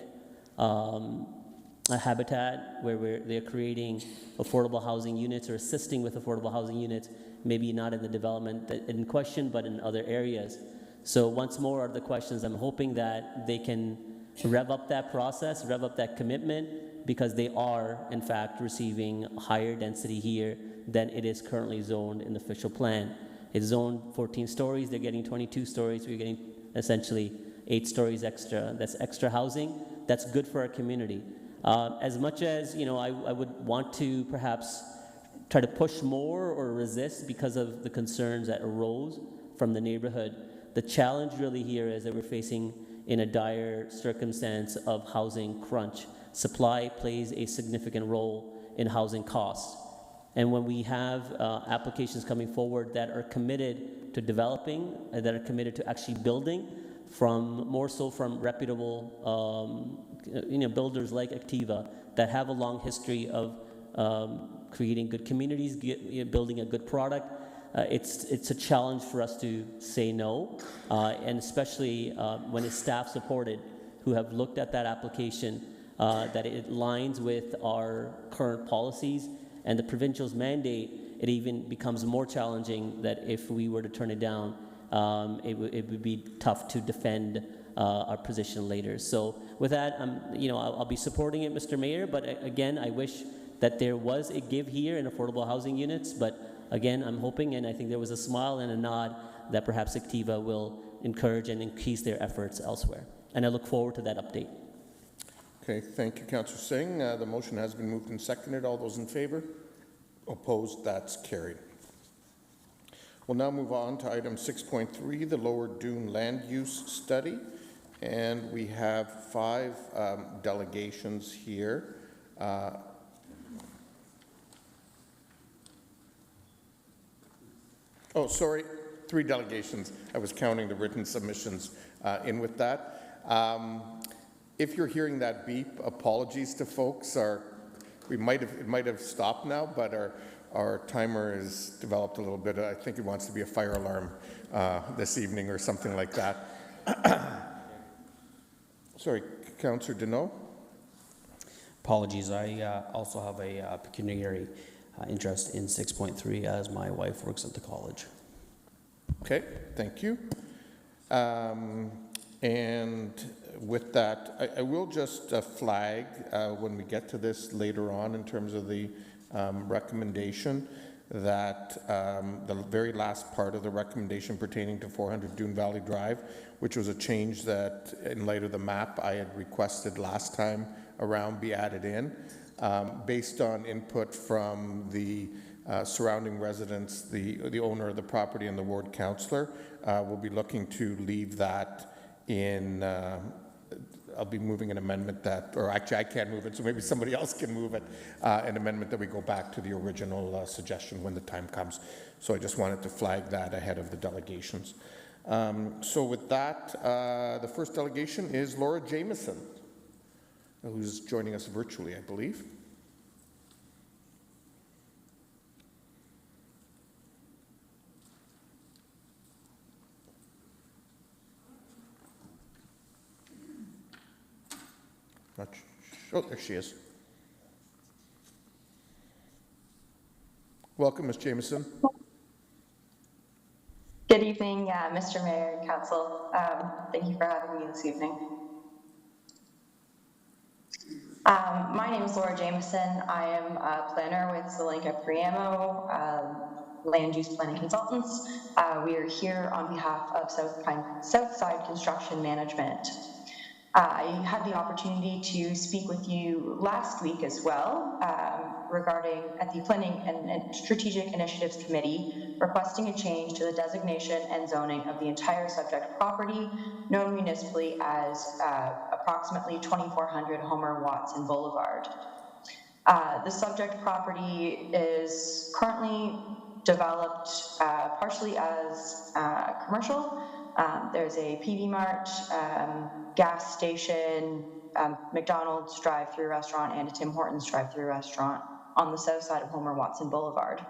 a Habitat, where they're creating affordable housing units or assisting with affordable housing units, maybe not in the development in question, but in other areas. So once more are the questions, I'm hoping that they can rev up that process, rev up that commitment, because they are, in fact, receiving higher density here than it is currently zoned in the official plan. It's zoned 14 stories, they're getting 22 stories, we're getting essentially 8 stories extra. That's extra housing, that's good for our community. As much as, I would want to perhaps try to push more or resist because of the concerns that arose from the neighborhood, the challenge really here is that we're facing in a dire circumstance of housing crunch. Supply plays a significant role in housing costs. And when we have applications coming forward that are committed to developing, that are committed to actually building, more so from reputable builders like Activa that have a long history of creating good communities, building a good product, it's a challenge for us to say no, and especially when it's staff supported, who have looked at that application, that it aligns with our current policies and the provincial's mandate. It even becomes more challenging that if we were to turn it down, it would be tough to defend our position later. So with that, I'll be supporting it, Mr. Mayor, but again, I wish that there was a give here in affordable housing units, but again, I'm hoping, and I think there was a smile and a nod, that perhaps Activa will encourage and increase their efforts elsewhere. And I look forward to that update. Okay, thank you, Councillor Singh. The motion has been moved and seconded. All those in favor? Opposed? That's carried. We'll now move on to item 6.3, the Lower Dune Land Use Study. And we have 5 delegations here. Oh, sorry, 3 delegations. I was counting the written submissions in with that. If you're hearing that beep, apologies to folks. It might have stopped now, but our timer has developed a little bit. I think it wants to be a fire alarm this evening or something like that. Sorry, Councillor Deneau. Apologies. I also have a pecuniary interest in 6.3 as my wife works at the college. Okay, thank you. And with that, I will just flag when we get to this later on in terms of the recommendation that the very last part of the recommendation pertaining to 400 Dune Valley Drive, which was a change that in light of the map I had requested last time around, be added in. Based on input from the surrounding residents, the owner of the property and the ward councillor, we'll be looking to leave that in, I'll be moving an amendment that, or actually I can't move it, so maybe somebody else can move it, an amendment that we go back to the original suggestion when the time comes. So I just wanted to flag that ahead of the delegations. So with that, the first delegation is Laura Jameson, who's joining us virtually, I believe. Oh, there she is. Welcome, Ms. Jameson. Good evening, Mr. Mayor and Council. Thank you for having me this evening. My name is Laura Jameson. I am a planner with Zelenka Priamo, Land Use Planning Consultants. We are here on behalf of Southside Construction Management. I had the opportunity to speak with you last week as well regarding at the Planning and Strategic Initiatives Committee requesting a change to the designation and zoning of the entire subject property known municipally as approximately 2400 Homer Watson Boulevard. The subject property is currently developed partially as commercial. There's a PV Mart, gas station, McDonald's drive-through restaurant, and a Tim Hortons drive-through restaurant on the south side of Homer Watson Boulevard.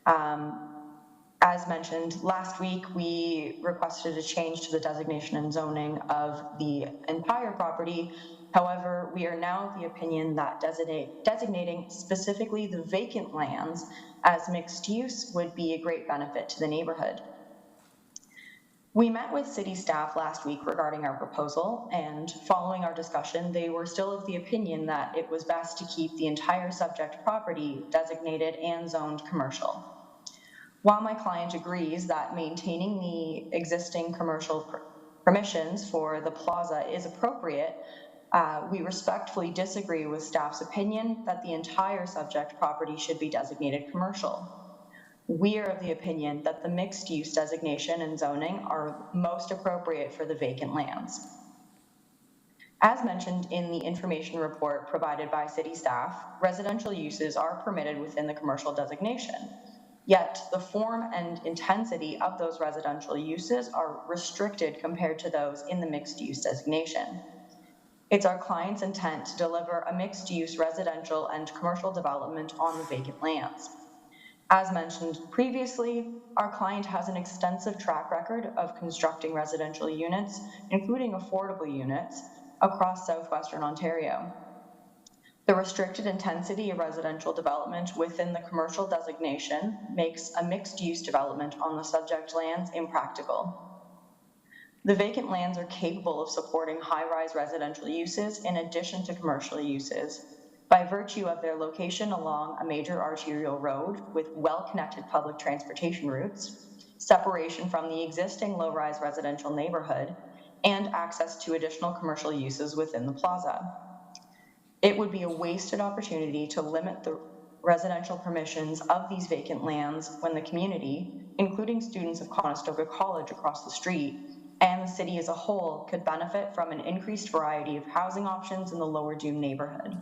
As mentioned last week, we requested a change to the designation and zoning of the entire property. However, we are now of the opinion that designating specifically the vacant lands as mixed use would be a great benefit to the neighborhood. We met with city staff last week regarding our proposal, and following our discussion, they were still of the opinion that it was best to keep the entire subject property designated and zoned commercial. While my client agrees that maintaining the existing commercial permissions for the plaza is appropriate, we respectfully disagree with staff's opinion that the entire subject property should be designated commercial. We are of the opinion that the mixed-use designation and zoning are most appropriate for the vacant lands. As mentioned in the information report provided by city staff, residential uses are permitted within the commercial designation. Yet the form and intensity of those residential uses are restricted compared to those in the mixed-use designation. It's our client's intent to deliver a mixed-use residential and commercial development on the vacant lands. As mentioned previously, our client has an extensive track record of constructing residential units, including affordable units, across southwestern Ontario. The restricted intensity of residential development within the commercial designation makes a mixed-use development on the subject lands impractical. The vacant lands are capable of supporting high-rise residential uses in addition to commercial uses, by virtue of their location along a major arterial road with well-connected public transportation routes, separation from the existing low-rise residential neighborhood, and access to additional commercial uses within the plaza. It would be a wasted opportunity to limit the residential permissions of these vacant lands when the community, including students of Conestoga College across the street, and the city as a whole could benefit from an increased variety of housing options in the Lower Dune neighborhood.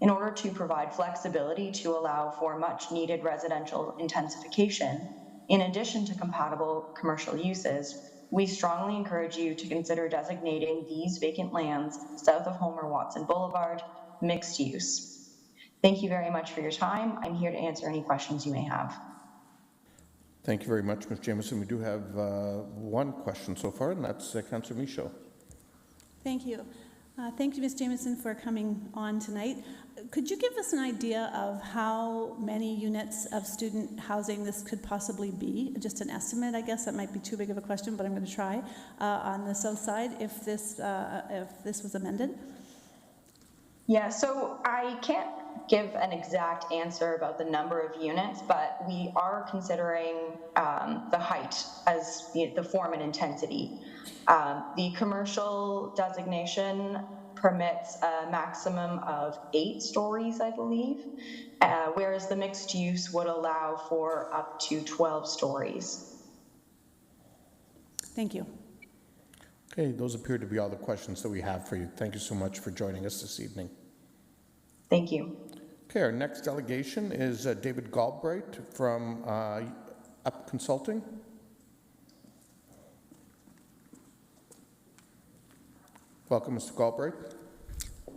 In order to provide flexibility to allow for much needed residential intensification, in addition to compatible commercial uses, we strongly encourage you to consider designating these vacant lands south of Homer Watson Boulevard mixed use. Thank you very much for your time. I'm here to answer any questions you may have. Thank you very much, Ms. Jameson. We do have one question so far, and that's Councillor Michaud. Thank you. Thank you, Ms. Jameson, for coming on tonight. Could you give us an idea of how many units of student housing this could possibly be? Just an estimate, I guess. That might be too big of a question, but I'm going to try. On the south side, if this was amended? Yeah, so I can't give an exact answer about the number of units, but we are considering the height as the form and intensity. The commercial designation permits a maximum of 8 stories, I believe, whereas the mixed use would allow for up to 12 stories. Thank you. Okay, those appear to be all the questions that we have for you. Thank you so much for joining us this evening. Thank you. Okay, our next delegation is David Galbraith from Up Consulting. Welcome, Mr. Galbraith.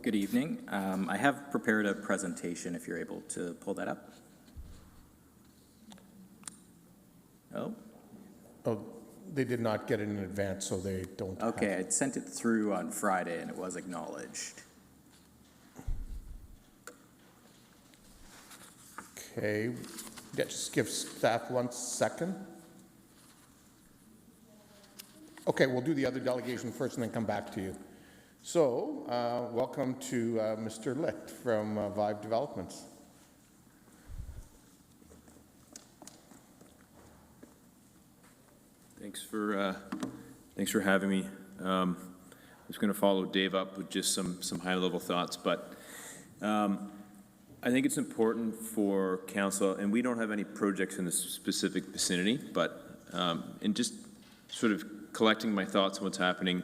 Good evening. I have prepared a presentation if you're able to pull that up. Oh, they did not get it in advance, so they don't have Okay, I sent it through on Friday and it was acknowledged. Okay, yeah, just give staff 1 second. Okay, we'll do the other delegation first and then come back to you. So, welcome to Mr. Licht from Vive Developments. Thanks for having me. I was going to follow Dave up with just some high-level thoughts, but I think it's important for council, and we don't have any projects in this specific vicinity, but in just sort of collecting my thoughts on what's happening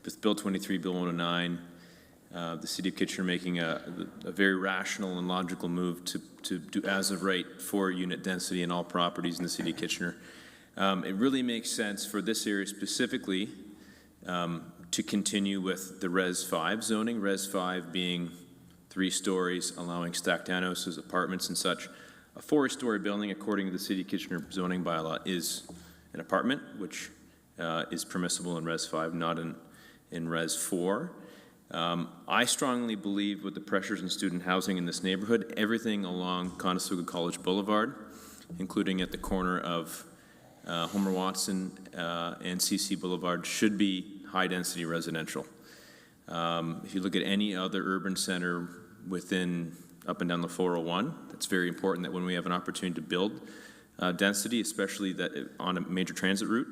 with Bill 23, Bill 109, the City of Kitchener making a very rational and logical move to do as of right 4-unit density in all properties in the City of Kitchener. It really makes sense for this area specifically to continue with the Res 5 zoning, Res 5 being 3 stories, allowing stacked townhouses, apartments and such. A 4-story building, according to the City of Kitchener zoning bylaw, is an apartment, which is permissible in Res 5, not in Res 4. I strongly believe with the pressures in student housing in this neighborhood, everything along Conestoga College Boulevard, including at the corner of Homer Watson and CC Boulevard, should be high-density residential. If you look at any other urban center within up and down the 401, it's very important that when we have an opportunity to build density, especially that on a major transit route,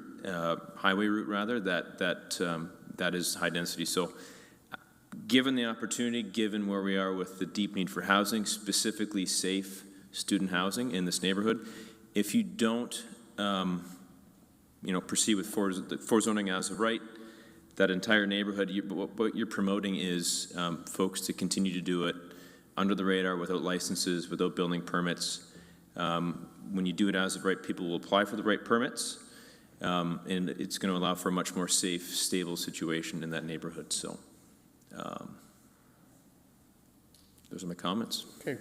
highway route rather, that is high density. So given the opportunity, given where we are with the deep need for housing, specifically safe student housing in this neighborhood, if you don't proceed with four zoning as of right, that entire neighborhood, what you're promoting is folks to continue to do it under the radar, without licenses, without building permits. When you do it as of right, people will apply for the right permits, and it's going to allow for a much more safe, stable situation in that neighborhood. So those are my comments. Okay,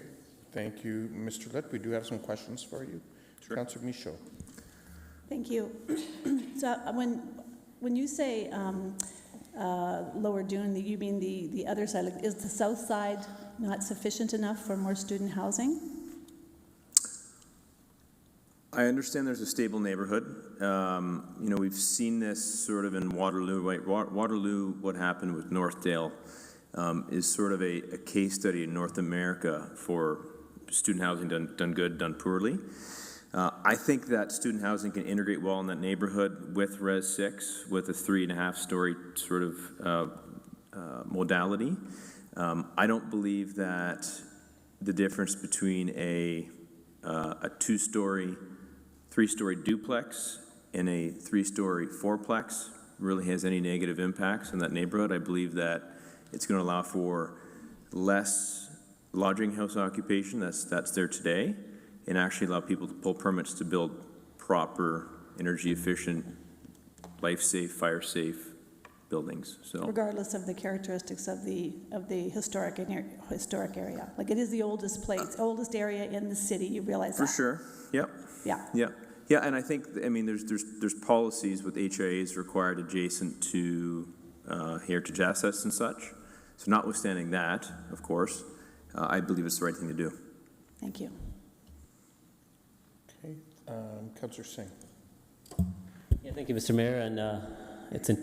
thank you, Mr. Litt. We do have some questions for you. Sure. Councillor Michaud. Thank you. So when you say Lower Dune, you mean the other side? Like, is the south side not sufficient enough for more student housing? I understand there's a stable neighborhood. We've seen this sort of in Waterloo. Right? Waterloo, what happened with Northdale, is sort of a case study in North America for student housing done good, done poorly. I think that student housing can integrate well in that neighborhood with Res 6, with a 3.5-story sort of modality. I don't believe that the difference between a 2-story, 3-story duplex and a 3-story fourplex really has any negative impacts in that neighborhood. I believe that it's going to allow for less lodging house occupation that's there today, and actually allow people to pull permits to build proper, energy-efficient, life-safe, fire-safe buildings. So, regardless of the characteristics of the historic area, like it is the oldest place, oldest area in the city. You realize that? For sure. Yep. Yeah, and I think there's policies with HIAs required adjacent to heritage assets and such. So, notwithstanding that, of course, I believe it's the right thing to do. Thank you. Okay, Councillor Singh. Yeah, thank you, Mr. Mayor, and it's a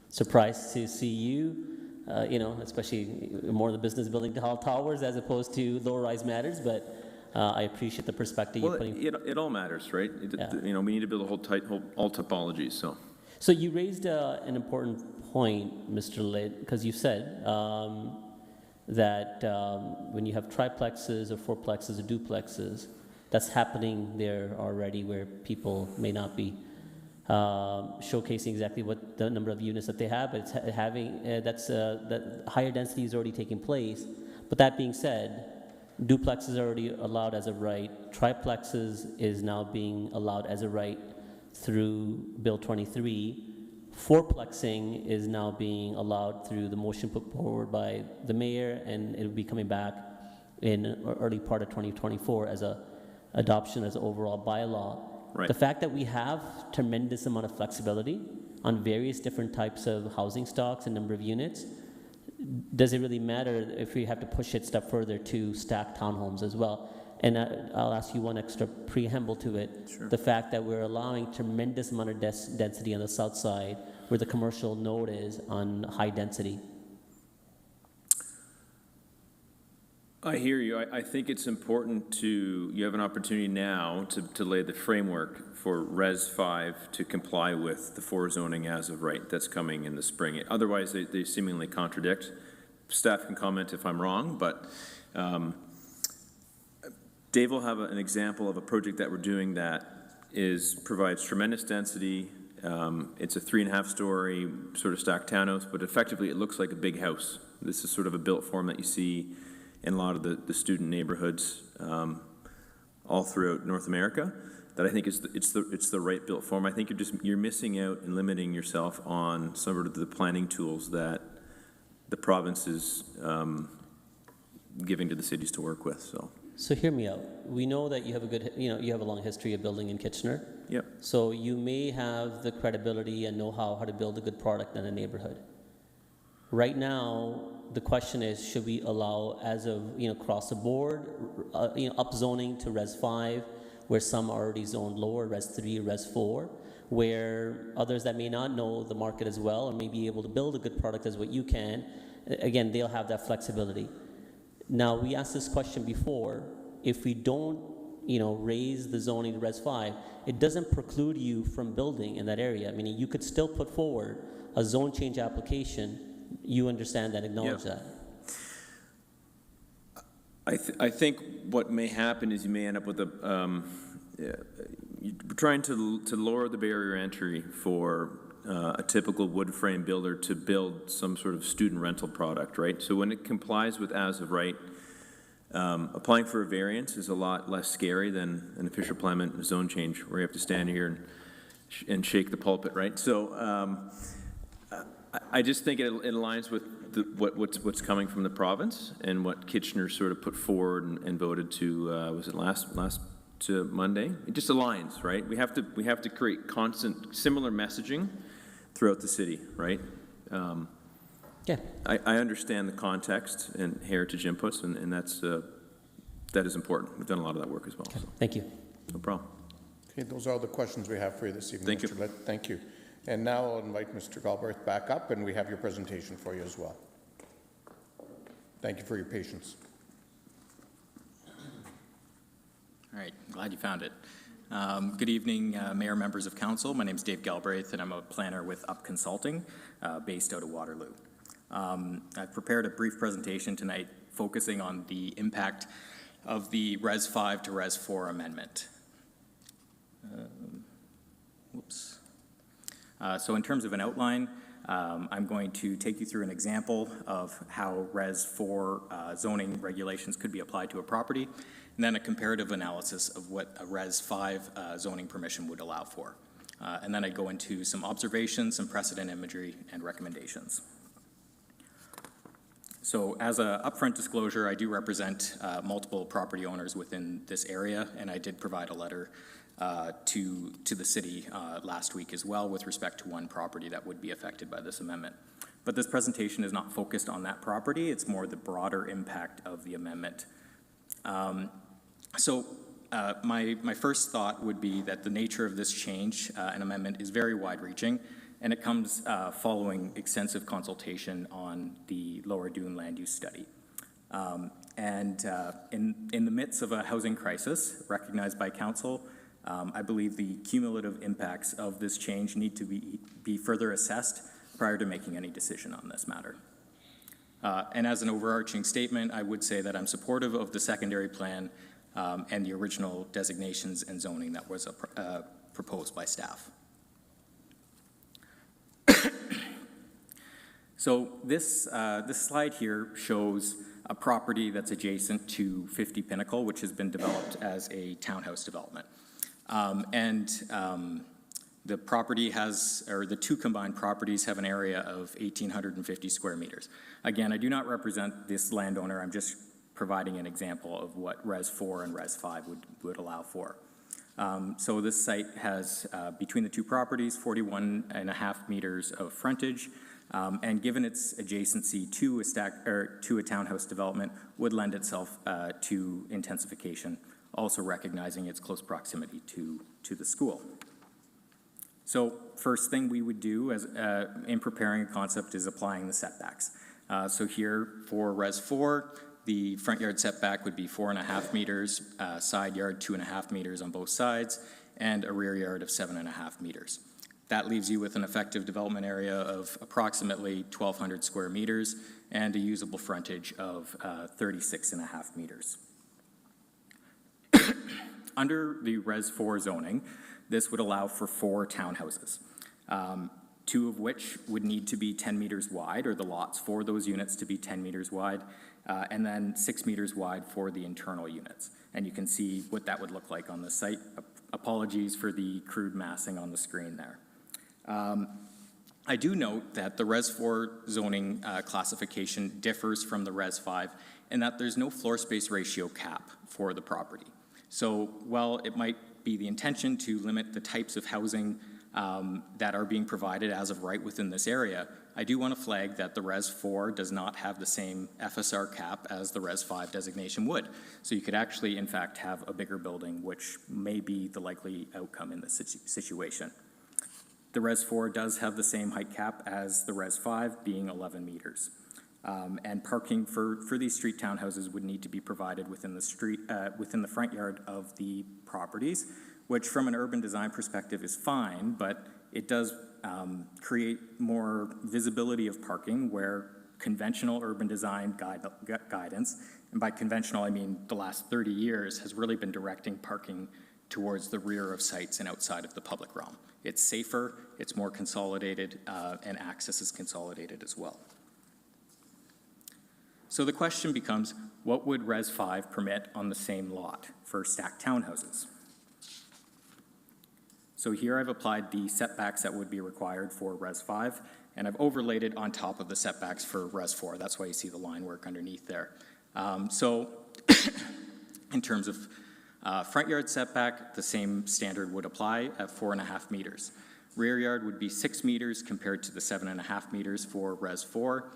surprise to see you, especially more in the business building towers as opposed to low-rise matters, but I appreciate the perspective you're putting. It all matters, right? Yeah. We need to build all topologies, so. So you raised an important point, Mr. Litt, because you said that when you have triplexes or fourplexes or duplexes, that's happening there already, where people may not be showcasing exactly what the number of units that they have, but it's that higher density is already taking place. But that being said, duplexes are already allowed as a right. Triplexes is now being allowed as a right through Bill 23. Fourplexing is now being allowed through the motion put forward by the mayor, and it'll be coming back in early part of 2024 as a adoption as an overall bylaw. Right. The fact that we have tremendous amount of flexibility on various different types of housing stocks and number of units, does it really matter if we have to push it step further to stacked townhomes as well? And I'll ask you one extra preamble to it. Sure. The fact that we're allowing tremendous amount of density on the south side where the commercial node is on high density. I hear you. I think it's important you have an opportunity now to lay the framework for Res 5 to comply with the 4 zoning as of right that's coming in the spring. Otherwise, they seemingly contradict. Staff can comment if I'm wrong, but Dave will have an example of a project that we're doing that provides tremendous density. It's a 3.5-story sort of stacked townhouse, but effectively it looks like a big house. This is sort of a built form that you see in a lot of the student neighborhoods all throughout North America. That I think it's the right built form. I think you're missing out and limiting yourself on some of the planning tools that the province is giving to the cities to work with. So hear me out. We know that you have you have a long history of building in Kitchener. Yep. So you may have the credibility and know-how how to build a good product in a neighborhood. Right now, the question is, should we allow, as of across the board, upzoning to Res 5, where some are already zoned lower, Res 3, Res 4, where others that may not know the market as well or may be able to build a good product as what you can, again, they'll have that flexibility. Now, we asked this question before. If we don't, raise the zoning to Res 5, it doesn't preclude you from building in that area. Meaning, you could still put forward a zone change application. You understand that, acknowledge that. I think what may happen is you may end up with you're trying to lower the barrier entry for a typical wood frame builder to build some sort of student rental product, right? So when it complies with as of right, applying for a variance is a lot less scary than an official plan zone change where you have to stand here and shake the pulpit, right? So I just think it aligns with what's coming from the province and what Kitchener sort of put forward and voted to. Was it last Monday? It just aligns, right? We have to create constant similar messaging throughout the city, right? Yeah. I understand the context and heritage inputs, and that is important. We've done a lot of that work as well. Okay. So. Thank you. No problem. Okay, those are all the questions we have for you this evening. Thank you. Mr. Litt. Thank you. And now I'll invite Mr. Galbraith back up, and we have your presentation for you as well. Thank you for your patience. All right, glad you found it. Good evening, Mayor, members of council. My name is Dave Galbraith, and I'm a planner with Up Consulting, based out of Waterloo. I've prepared a brief presentation tonight focusing on the impact of the Res 5 to Res 4 amendment. So in terms of an outline, I'm going to take you through an example of how Res 4 zoning regulations could be applied to a property, and then a comparative analysis of what a Res 5 zoning permission would allow for. And then I go into some observations, some precedent imagery, and recommendations. So as an upfront disclosure, I do represent multiple property owners within this area, and I did provide a letter to the city last week as well with respect to one property that would be affected by this amendment. But this presentation is not focused on that property, it's more the broader impact of the amendment. My first thought would be that the nature of this change and amendment is very wide-reaching, and it comes following extensive consultation on the Lower Dune land use study. In the midst of a housing crisis recognized by council, I believe the cumulative impacts of this change need to be further assessed prior to making any decision on this matter. And as an overarching statement, I would say that I'm supportive of the secondary plan and the original designations and zoning that was proposed by staff. So this slide here shows a property that's adjacent to 50 Pinnacle, which has been developed as a townhouse development. The property the two combined properties have an area of 1,850 square meters. Again, I do not represent this landowner. I'm just providing an example of what Res 4 and Res 5 would allow for. So this site has, between the two properties, 41.5 meters of frontage, and given its adjacency to a townhouse development, would lend itself to intensification, also recognizing its close proximity to the school. So first thing we would do as in preparing a concept is applying the setbacks. So here for Res 4, the front yard setback would be 4.5 meters, side yard 2.5 meters on both sides, and a rear yard of 7.5 meters. That leaves you with an effective development area of approximately 1,200 square meters and a usable frontage of 36.5 meters. Under the Res 4 zoning, this would allow for 4 townhouses, 2 of which would need to be 10 meters wide, or the lots for those units to be 10 meters wide, and then 6 meters wide for the internal units. And you can see what that would look like on the site. Apologies for the crude massing on the screen there. I do note that the Res 4 zoning classification differs from the Res 5 in that there's no floor space ratio cap for the property. So while it might be the intention to limit the types of housing that are being provided as of right within this area, I do want to flag that the Res 4 does not have the same FSR cap as the Res 5 designation would. So you could actually, in fact, have a bigger building, which may be the likely outcome in this situation. The Res 4 does have the same height cap as the Res 5, being 11 meters. And parking for these street townhouses would need to be provided within the front yard of the properties, which from an urban design perspective is fine, but it does create more visibility of parking where conventional urban design guidance, and by conventional I mean the last 30 years, has really been directing parking towards the rear of sites and outside of the public realm. It's safer, it's more consolidated, and access is consolidated as well. So the question becomes, what would Res 5 permit on the same lot for stacked townhouses? So here I've applied the setbacks that would be required for Res 5, and I've overlaid it on top of the setbacks for Res 4. That's why you see the line work underneath there. So in terms of front yard setback, the same standard would apply at 4.5 meters. Rear yard would be 6 meters compared to the 7.5 meters for Res 4,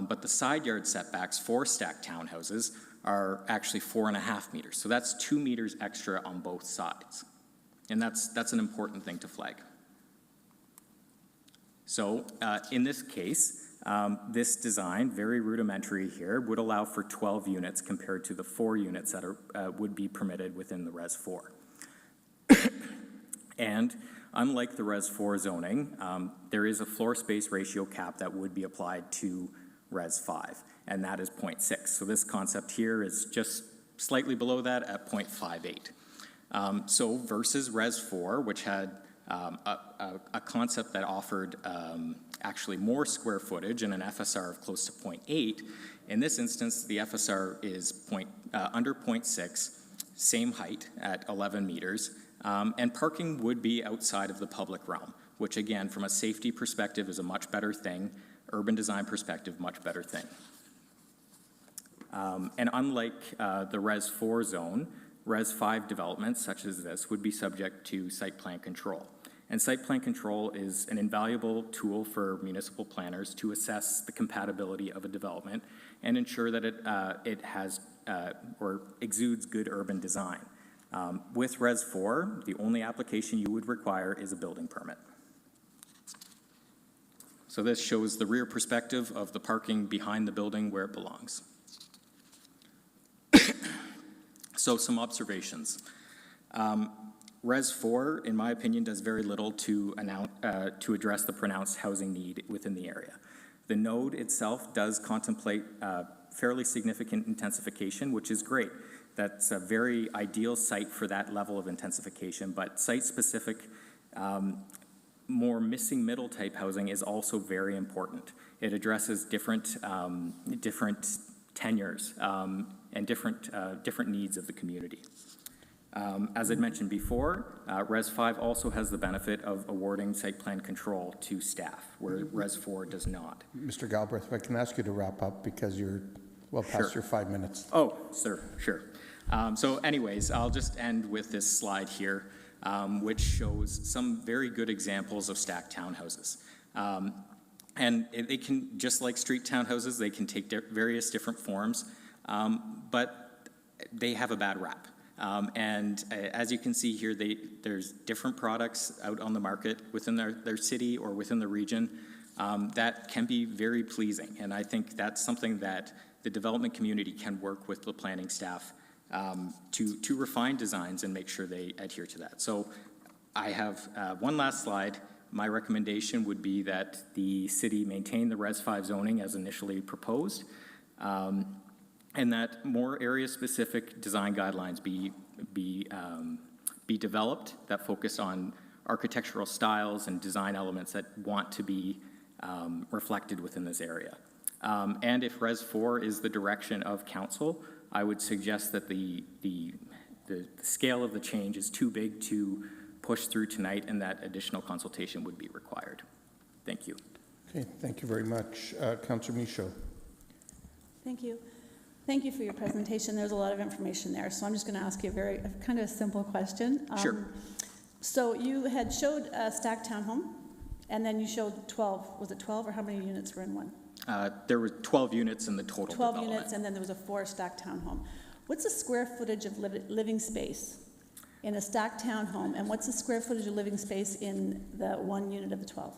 but the side yard setbacks for stacked townhouses are actually 4.5 meters. So that's 2 meters extra on both sides. And that's an important thing to flag. So in this case, this design, very rudimentary here, would allow for 12 units compared to the 4 units that would be permitted within the Res 4. And unlike the Res 4 zoning, there is a floor space ratio cap that would be applied to Res 5, and that is 0.6. So this concept here is just slightly below that at 0.58. So versus Res 4, which had a concept that offered actually more square footage and an FSR of close to 0.8. In this instance, the FSR is under 0.6, same height at 11 meters, and parking would be outside of the public realm, which again, from a safety perspective, is a much better thing. Urban design perspective, much better thing. And unlike the Res 4 zone, Res 5 developments such as this would be subject to site plan control. And site plan control is an invaluable tool for municipal planners to assess the compatibility of a development and ensure that it has or exudes good urban design. With Res 4, the only application you would require is a building permit. So this shows the rear perspective of the parking behind the building where it belongs. So some observations. Res 4, in my opinion, does very little to address the pronounced housing need within the area. The node itself does contemplate fairly significant intensification, which is great. That's a very ideal site for that level of intensification, but site-specific, more missing middle type housing is also very important. It addresses different tenures and different needs of the community. As I mentioned before, Res 5 also has the benefit of awarding site plan control to staff, where Res 4 does not. Mr. Galbraith, if I can ask you to wrap up because you're well past your 5 minutes. Oh, sir, sure. So anyways, I'll just end with this slide here, which shows some very good examples of stacked townhouses. And they can, just like street townhouses, they can take various different forms, but they have a bad rap. And as you can see here, there's different products out on the market within their city or within the region that can be very pleasing. And I think that's something that the development community can work with the planning staff to refine designs and make sure they adhere to that. So I have one last slide. My recommendation would be that the city maintain the Res 5 zoning as initially proposed, and that more area-specific design guidelines be developed that focus on architectural styles and design elements that want to be reflected within this area. And if Res 4 is the direction of council, I would suggest that the scale of the change is too big to push through tonight, and that additional consultation would be required. Thank you. Okay, thank you very much. Councillor Michaud. Thank you. Thank you for your presentation. There's a lot of information there, so I'm just going to ask you a kind of a simple question. Sure. So you had showed a stacked townhome, and then you showed 12. Was it 12, or how many units were in one? There were 12 units in the total 12 development. units, and then there was a 4 stacked townhome. What's the square footage of living space in a stacked townhome, and what's the square footage of living space in the 1 unit of the 12?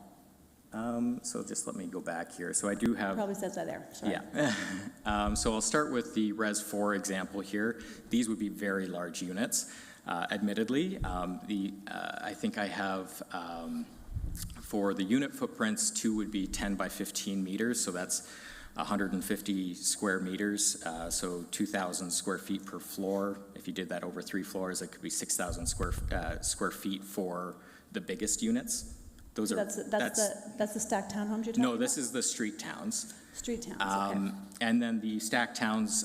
So just let me go back here. So I do have... Probably says that there, sorry. Yeah. So I'll start with the Res 4 example here. These would be very large units, admittedly. I think I have, for the unit footprints, 2 would be 10 by 15 meters, so that's 150 square meters, so 2,000 square feet per floor. If you did that over 3 floors, it could be 6,000 square feet for the biggest units. Those So are that's the stacked townhomes you're talking about? No, this is the street towns. Street towns, okay. And then the stacked towns,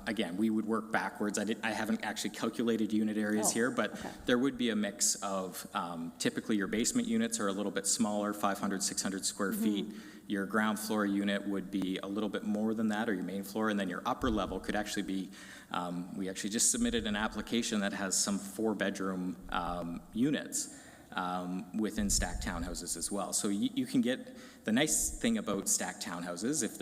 again, we would work backwards. I haven't actually calculated unit areas here, but there would be a mix of, typically your basement units are a little bit smaller, 500, 600 square feet. Your ground floor unit would be a little bit more than that, or your main floor, and then your upper level could actually be, we actually just submitted an application that has some 4-bedroom units within stacked townhouses as well. So you can get, the nice thing about stacked townhouses, if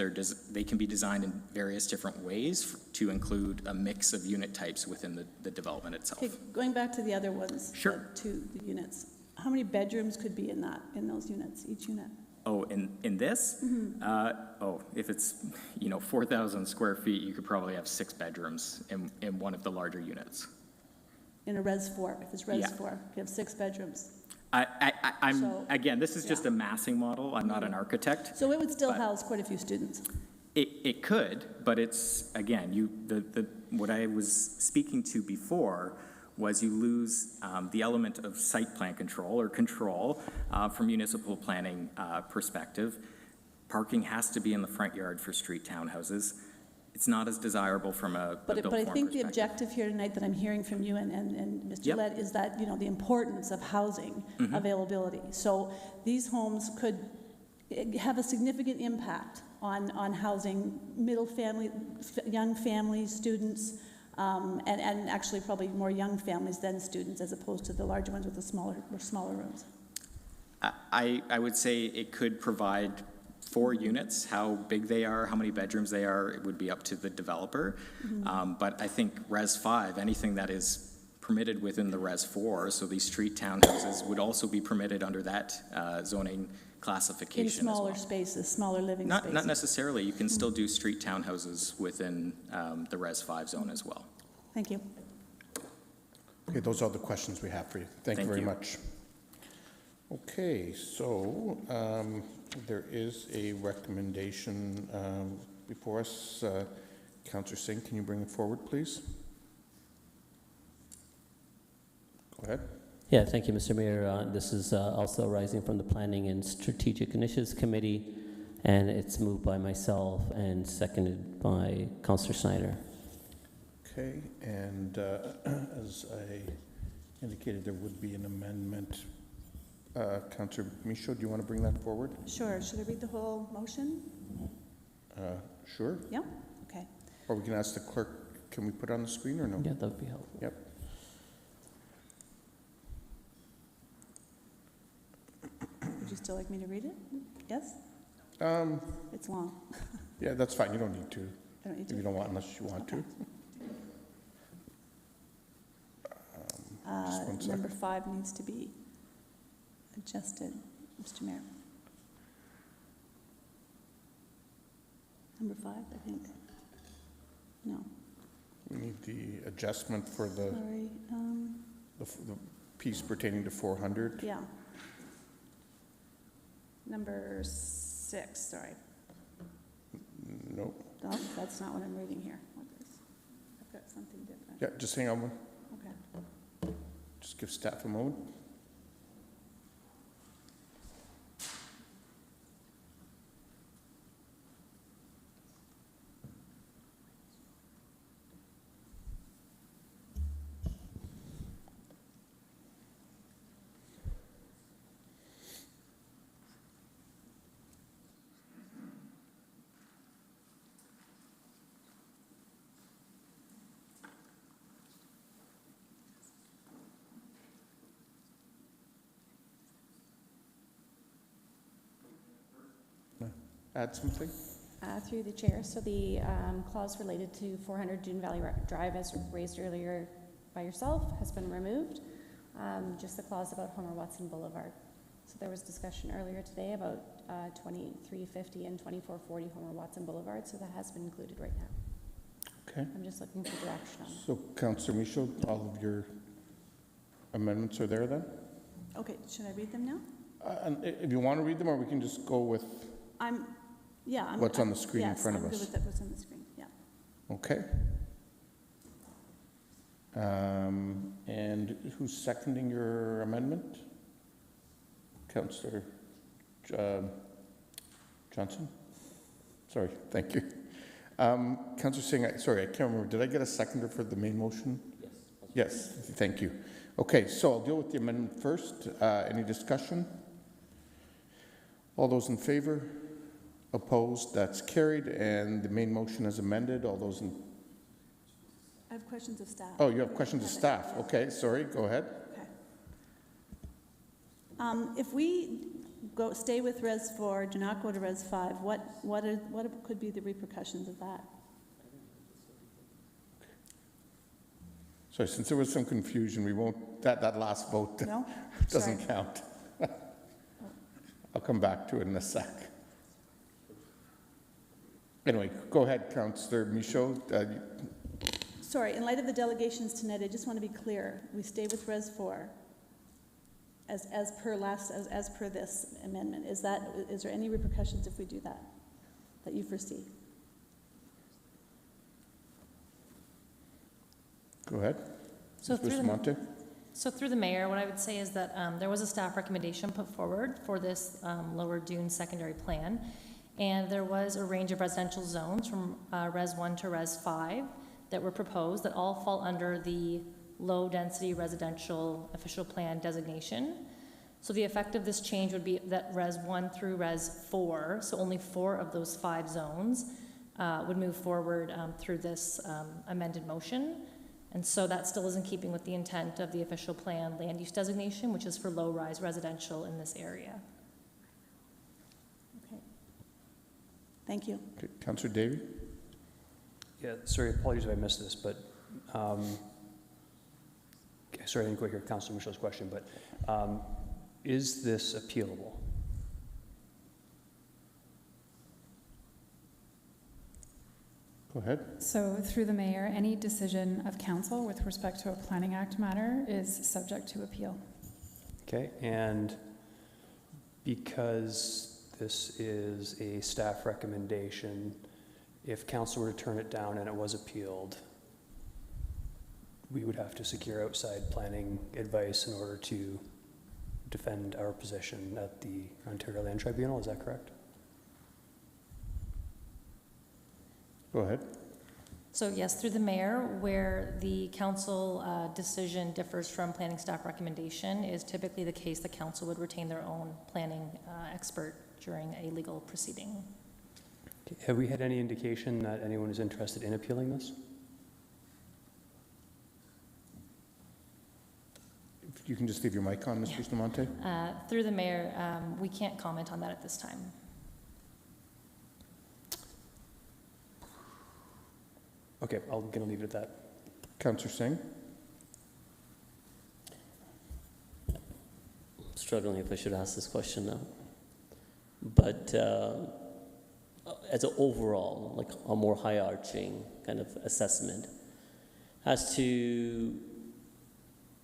they can be designed in various different ways to include a mix of unit types within the development itself. Okay, going back to the other ones, Sure. the units, how many bedrooms could be in those units, each unit? Oh, in this? If it's, 4,000 square feet, you could probably have 6 bedrooms in one of the larger units. In a Res 4, if it's Res 4, you have 6 bedrooms. Again, this is just a massing model. I'm not an architect. So it would still house quite a few students. It could, but it's, again, what I was speaking to before was you lose the element of site plan control from municipal planning perspective. Parking has to be in the front yard for street townhouses. It's not as desirable from a built form But I think the perspective. objective here tonight that I'm hearing from you and Mr. Yep. Lett is that, the importance of housing availability. So these homes could have a significant impact on housing middle family, young families, students, and actually probably more young families than students, as opposed to the larger ones with the smaller rooms. I would say it could provide 4 units. How big they are, how many bedrooms they are, it would be up to the developer. But I think Res 5, anything that is permitted within the Res 4, so these street townhouses would also be permitted under that zoning classification In as smaller well. spaces, smaller living spaces. Not necessarily. You can still do street townhouses within the Res 5 zone as well. Thank you. Okay, those are the questions we have for you. Thank you very much. Okay, so there is a recommendation before us. Councillor Singh, can you bring it forward, please? Go ahead. Yeah, thank you, Mr. Mayor. This is also arising from the Planning and Strategic Initiatives Committee, and it's moved by myself and seconded by Councillor Snyder. Okay, and as I indicated, there would be an amendment. Councillor Michaud, do you want to bring that forward? Sure. Should I read the whole motion? Sure. Yeah? Okay. Or we can ask the clerk can we put it on the screen or no? Yeah, that would be helpful. Yep. Would you still like me to read it? Yes? It's long. Yeah, that's fine. You don't need to. I don't need If to. you don't want, unless you want to. Just one Number second. 5 needs to be adjusted, Mr. Mayor. Number 5, I think. No, We need the adjustment for the sorry. the piece pertaining to 400. Yeah. Number 6, sorry. Nope. No, that's not what I'm reading here. What is? I've got something different. Yeah, just hang on one. Okay. Just give staff a moment. Add something? Through the chair, so the clause related to 400 Dune Valley Drive, as raised earlier by yourself, has been removed. Just the clause about Homer Watson Boulevard. So there was discussion earlier today about 2350 and 2440 Homer Watson Boulevard, so that has been included right now. Okay. I'm just looking for direction on that. So, Councillor Michaud, all of your amendments are there then? Okay, should I read them now? And if you want to read them, or we can just go with, Yeah. What's on the screen in front of Yes, I'm us? good with what's on the screen, yeah. okay. And who's seconding your amendment? Councillor Johnson? Sorry, thank you. Councillor Singh, sorry, I can't remember. Did I get a seconder for the main motion? Yes, thank you. Okay, so I'll deal with the amendment first. Any discussion? All those in favor? Opposed? That's carried. And the main motion is amended. All those in... I have questions of staff. Oh, you have questions of staff. Okay, sorry, go ahead. Okay. If we stay with Res 4, do not go to Res 5, what could be the repercussions of that? Sorry, since there was some confusion, we won't, that last vote No? doesn't Sorry. count. I'll come back to it in a sec. Anyway, go ahead, Councillor Michaud. Sorry, in light of the delegations tonight, I just want to be clear. We stay with Res 4 as per this amendment. Is there any repercussions if we do that you foresee? Go ahead. So Ms. through the- Bustamante. So through the mayor, what I would say is that there was a staff recommendation put forward for this Lower Dune secondary plan, and there was a range of residential zones from Res 1 to Res 5 that were proposed that all fall under the low-density residential official plan designation. So the effect of this change would be that Res 1 through Res 4, so only 4 of those 5 zones would move forward through this amended motion. And so that still is in keeping with the intent of the official plan land use designation, which is for low-rise residential in this area. Okay. Thank you. Okay, Councillor Davey. Yeah, sorry, apologies if I missed this, but, sorry, I didn't quite hear Councilor Michel's question, but is this appealable? Go ahead. So through the mayor, any decision of council with respect to a Planning Act matter is subject to appeal. Okay, and because this is a staff recommendation, if council were to turn it down and it was appealed, we would have to secure outside planning advice in order to defend our position at the Ontario Land Tribunal, is that correct? Go ahead. So yes, through the mayor, where the council decision differs from planning staff recommendation is typically the case the council would retain their own planning expert during a legal proceeding. Have we had any indication that anyone is interested in appealing this? You can just leave your mic on, Ms. Bustamante. Through the mayor, we can't comment on that at this time. Okay, I'm going to leave it at that. Councillor Singh? Struggling if I should ask this question now. But as an overall, like a more high-arching kind of assessment as to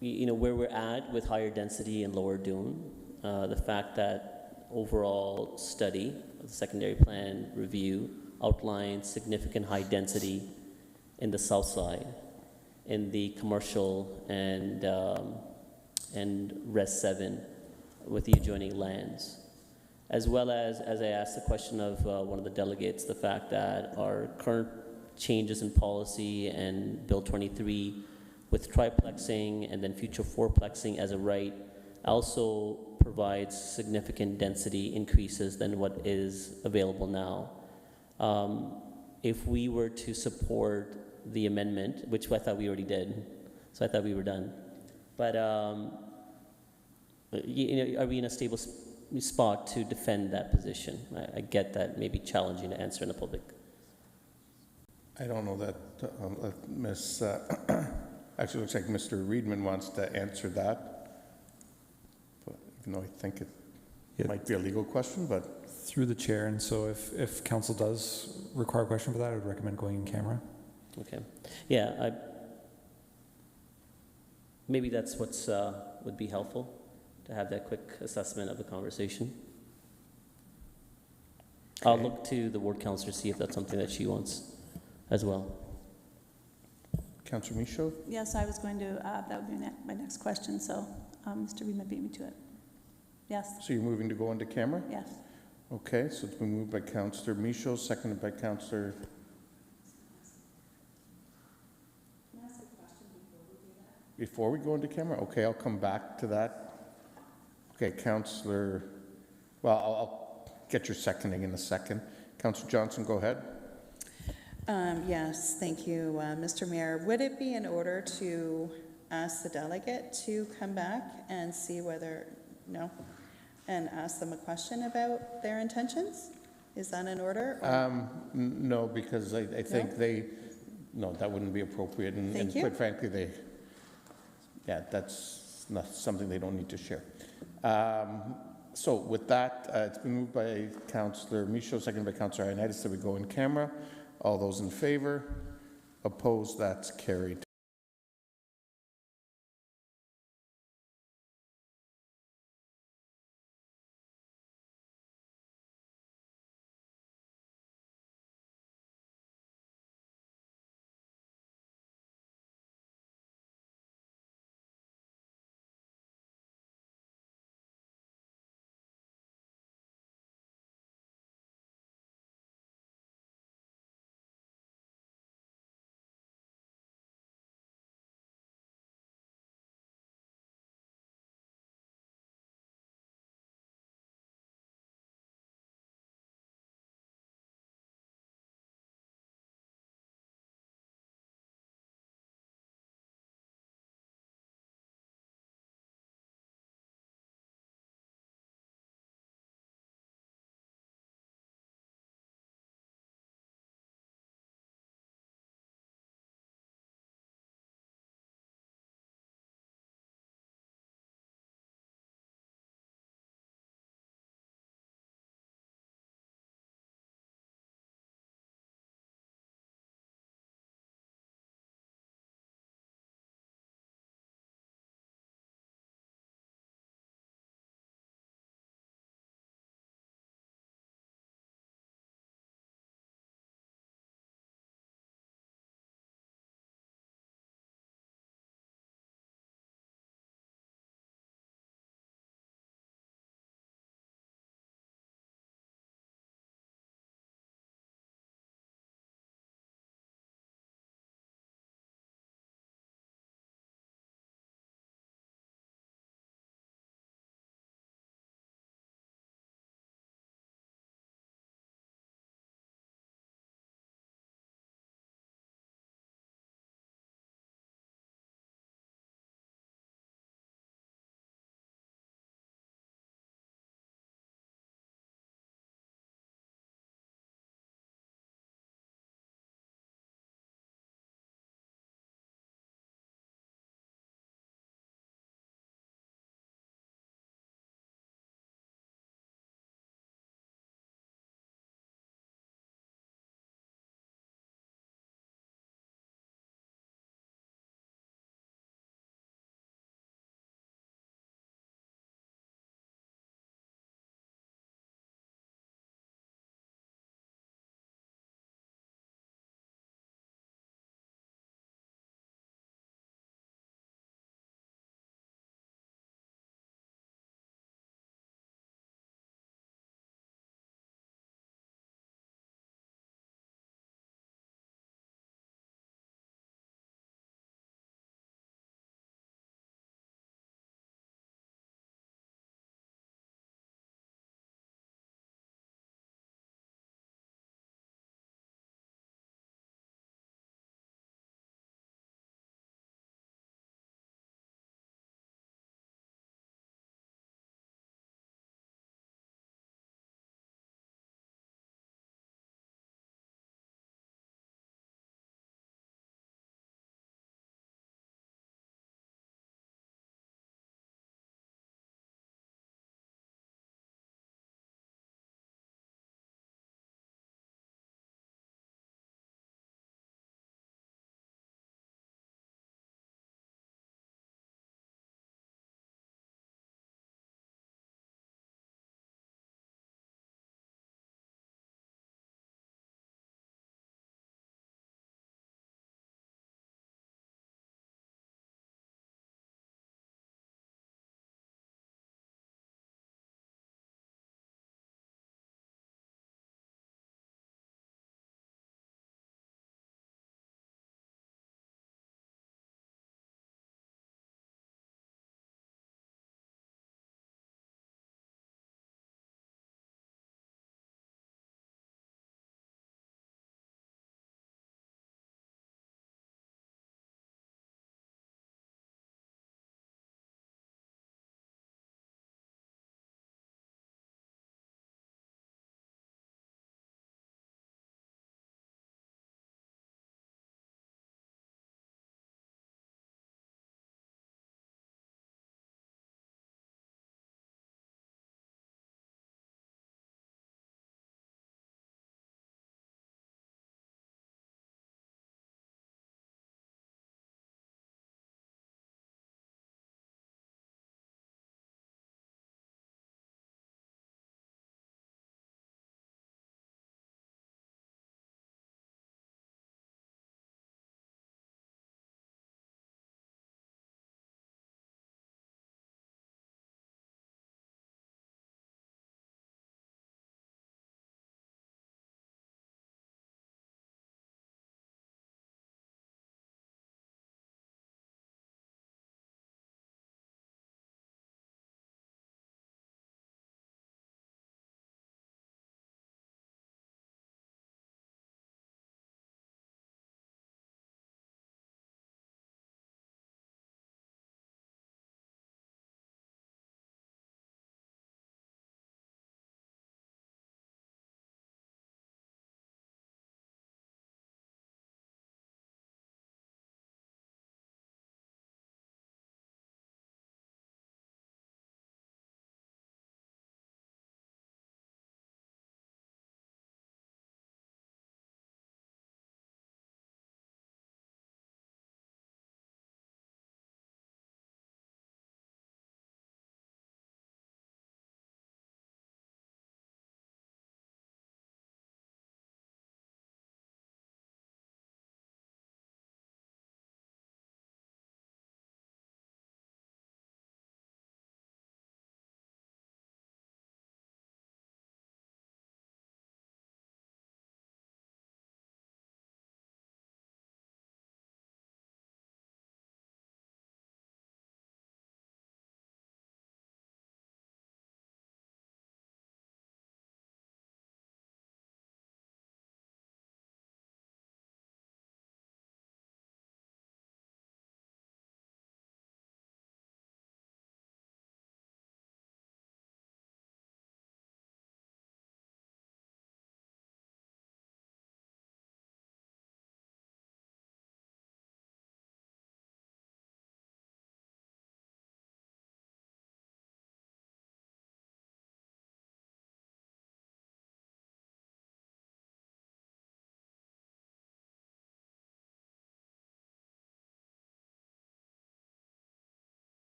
where we're at with higher density and lower dune, the fact that overall study of the secondary plan review outlines significant high density in the south side, in the commercial and Res 7 with the adjoining lands. As well as I asked the question of one of the delegates, the fact that our current changes in policy and Bill 23 with triplexing and then future fourplexing as a right also provides significant density increases than what is available now. If we were to support the amendment, which I thought we already did, so I thought we were done. But are we in a stable spot to defend that position? I get that may be challenging to answer in the public. I don't know that actually looks like Mr. Reedman wants to answer that, but even though I think it might be a legal question, but. Through the chair, and so if council does require a question for that, I would recommend going in camera. Okay. Yeah, maybe that's what's would be helpful, to have that quick assessment of the conversation. Okay. I'll look to the ward councillor to see if that's something that she wants as well. Councillor Michaud? Yes, I was going to, that would be my next question, so Mr. Reedman beat me to it. Yes. So you're moving to go into camera? Yes. Okay, so it's been moved by Councillor Michaud, seconded by Councillor. Before we go into camera? Okay, I'll come back to that. Okay, Councillor, well, I'll get your seconding in a second. Councillor Johnson, go ahead. Yes, thank you, Mr. Mayor. Would it be in order to ask the delegate to come back and see whether, no, and ask them a question about their intentions? Is that in order? No, because I think no, that wouldn't be appropriate. And quite frankly, that's not something they don't need to share. So with that, it's been moved by Councillor Michaud, seconded by Councillor Ioannidis that we go in camera. All those in favor? Opposed? That's carried.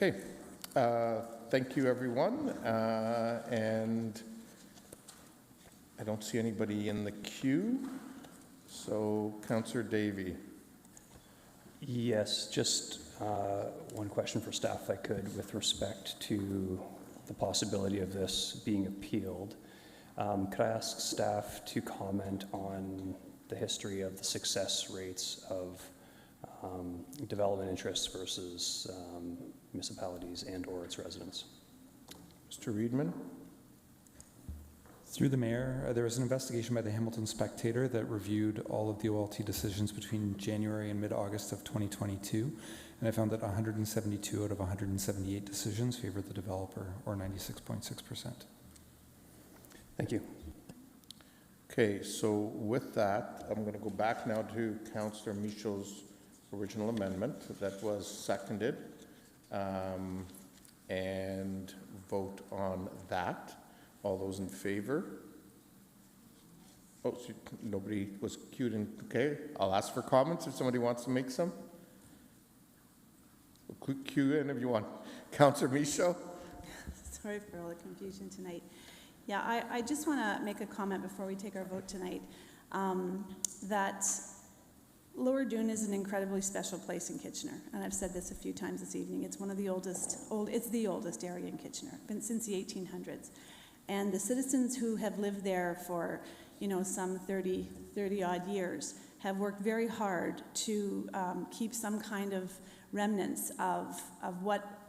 Okay. Thank you, everyone. And I don't see anybody in the queue. So, Councillor Davey. Yes, just one question for staff, if I could, with respect to the possibility of this being appealed. Could I ask staff to comment on the history of the success rates of development interests versus municipalities and/or its residents? Mr. Reedman? Through the mayor, there was an investigation by the Hamilton Spectator that reviewed all of the OLT decisions between January and mid-August of 2022, and I found that 172 out of 178 decisions favored the developer, or 96.6%. Thank you. Okay, so with that, I'm going to go back now to Councillor Michaud's original amendment that was seconded, and vote on that. All those in favor? Oh, so nobody was queued in. Okay, I'll ask for comments if somebody wants to make some. We'll queue in if you want. Councillor Michaud? Sorry for all the confusion tonight. Yeah, I just want to make a comment before we take our vote tonight, that Lower Dune is an incredibly special place in Kitchener, and I've said this a few times this evening. It's one of the it's the oldest area in Kitchener, been since the 1800s. And the citizens who have lived there for, some 30 odd years have worked very hard to keep some kind of remnants of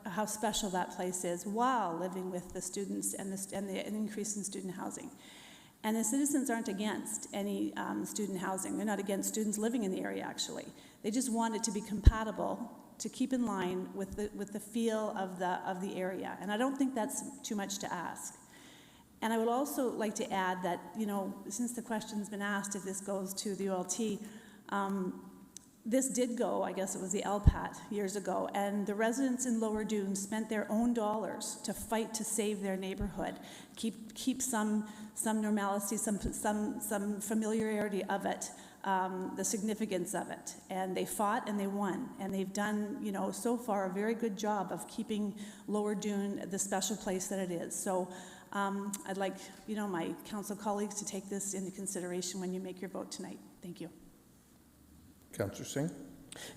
how special that place is while living with the students and the increase in student housing. And the citizens aren't against any student housing. They're not against students living in the area, actually. They just want it to be compatible, to keep in line with the feel of the area. And I don't think that's too much to ask. And I would also like to add that, since the question's been asked if this goes to the OLT, this did go, I guess it was the LPAT years ago, and the residents in Lower Dune spent their own dollars to fight to save their neighborhood, keep some normalcy, some familiarity of it, the significance of it. And they fought and they won, and they've done, so far a very good job of keeping Lower Dune the special place that it is. So I'd like, my council colleagues to take this into consideration when you make your vote tonight. Thank you. Councillor Singh?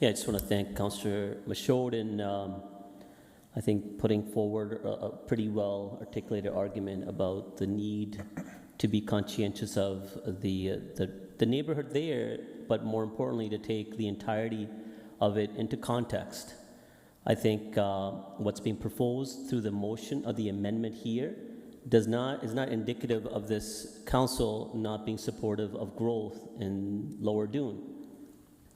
Yeah, I just want to thank Councillor Michaud in, I think, putting forward a pretty well articulated argument about the need to be conscientious of the neighborhood there, but more importantly, to take the entirety of it into context. I think what's being proposed through the motion of the amendment here is not indicative of this council not being supportive of growth in Lower Dune.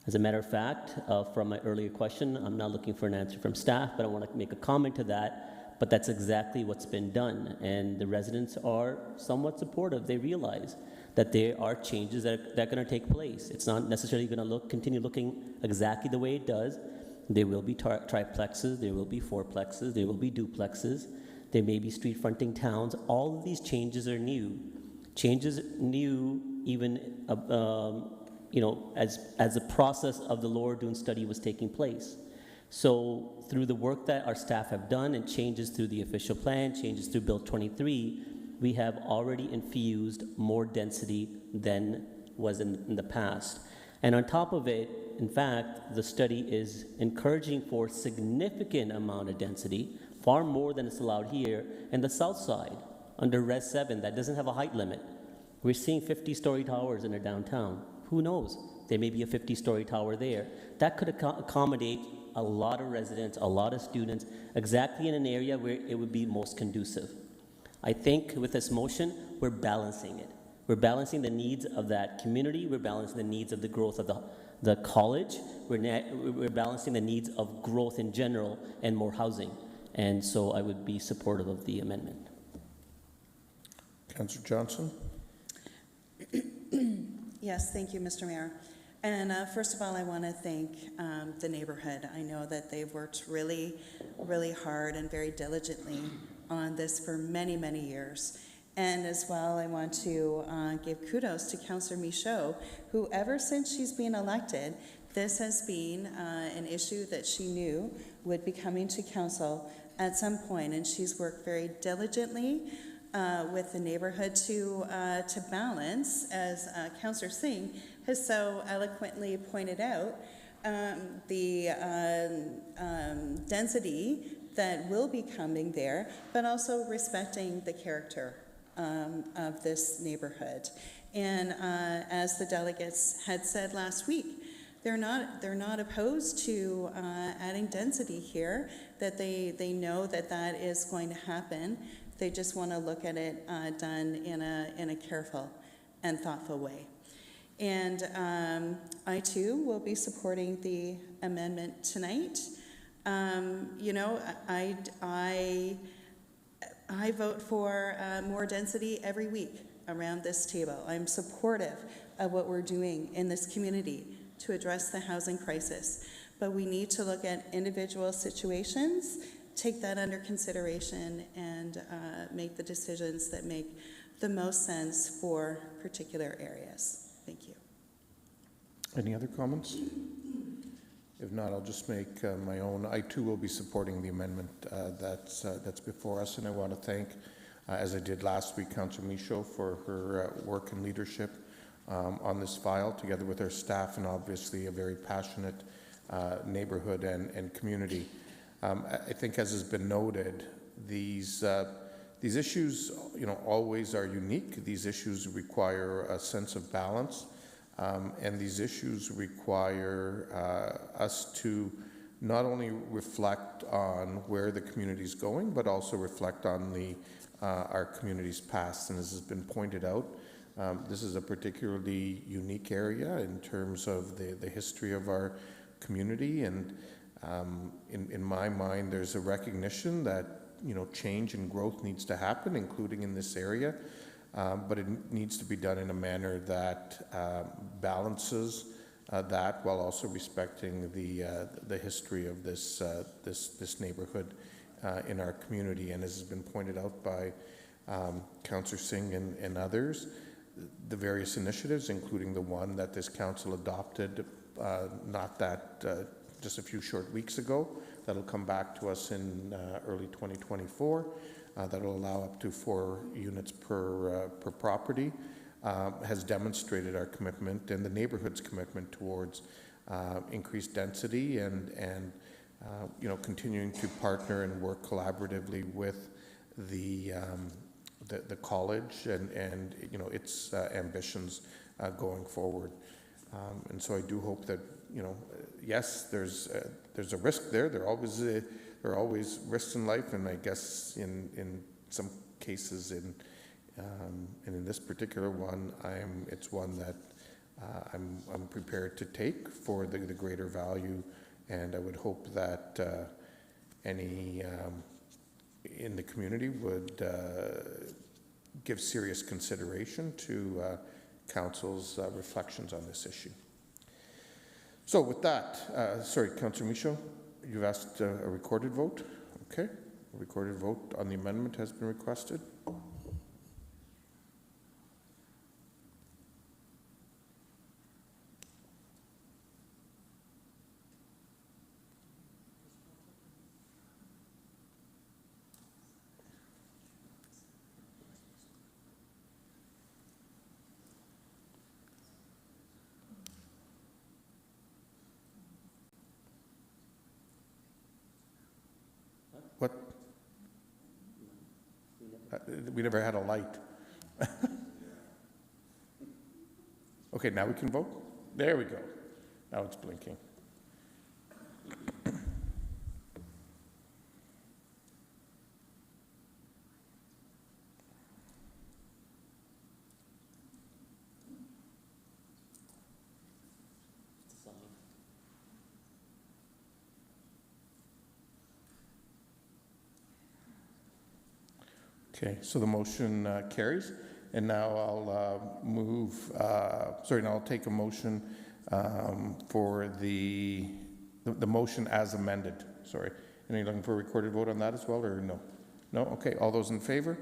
As a matter of fact, from my earlier question, I'm not looking for an answer from staff, but I want to make a comment to that. But that's exactly what's been done, and the residents are somewhat supportive. They realize that there are changes that are going to take place. It's not necessarily going to continue looking exactly the way it does. There will be triplexes, there will be fourplexes, there will be duplexes, there may be street fronting towns. All of these changes are new. Changes new even as the process of the Lower Dune study was taking place. So through the work that our staff have done and changes through the official plan, changes through Bill 23, we have already infused more density than was in the past. And on top of it, in fact, the study is encouraging for significant amount of density, far more than is allowed here, in the south side, under Res 7, that doesn't have a height limit. We're seeing 50-story towers in our downtown. Who knows? There may be a 50-story tower there. That could accommodate a lot of residents, a lot of students, exactly in an area where it would be most conducive. I think with this motion, we're balancing it. We're balancing the needs of that community. We're balancing the needs of the growth of the college. We're balancing the needs of growth in general and more housing. And so I would be supportive of the amendment. Councillor Johnson? Yes, thank you, Mr. Mayor. And first of all, I want to thank the neighborhood. I know that they've worked really, really hard and very diligently on this for many, many years. And as well, I want to give kudos to Councillor Michaud, who ever since she's been elected, this has been an issue that she knew would be coming to council at some point, and she's worked very diligently with the neighborhood to balance, as Councillor Singh has so eloquently pointed out, the density that will be coming there, but also respecting the character of this neighborhood. And as the delegates had said last week, they're not opposed to adding density here, that they know that that is going to happen. They just want to look at it done in a careful and thoughtful way. And I too will be supporting the amendment tonight. You know, I vote for more density every week around this table. I'm supportive of what we're doing in this community to address the housing crisis. But we need to look at individual situations, take that under consideration, and make the decisions that make the most sense for particular areas. Thank you. Any other comments? If not, I'll just make my own. I too will be supporting the amendment that's before us, and I want to thank, as I did last week, Councillor Michaud for her work and leadership on this file, together with her staff, and obviously a very passionate neighborhood and community. I think, as has been noted, these issues, always are unique. These issues require a sense of balance. And these issues require us to not only reflect on where the community is going, but also reflect on our community's past. And as has been pointed out, this is a particularly unique area in terms of the history of our community. And in my mind, there's a recognition that change and growth needs to happen, including in this area. But it needs to be done in a manner that balances that while also respecting the history of this neighborhood in our community. And as has been pointed out by Councillor Singh and others, the various initiatives, including the one that this council adopted just a few short weeks ago, that'll come back to us in early 2024. That will allow up to 4 units per property, has demonstrated our commitment and the neighborhood's commitment towards increased density and continuing to partner and work collaboratively with the college and its ambitions going forward. And so I do hope that yes, there's a risk there. There are always risks in life, and I guess in some cases, and in this particular one, it's one that I'm prepared to take for the greater value, and I would hope that any in the community would give serious consideration to Council's reflections on this issue. So with that, sorry, Councillor Michaud. You've asked a recorded vote? Okay. A recorded vote on the amendment has been requested. What? We never had a light. Okay, now we can vote? There we go. Now it's blinking. Okay, so the motion carries, and now I'll now I'll take a motion for the motion as amended. Sorry, any looking for a recorded vote on that as well, or no? No, okay, all those in favor?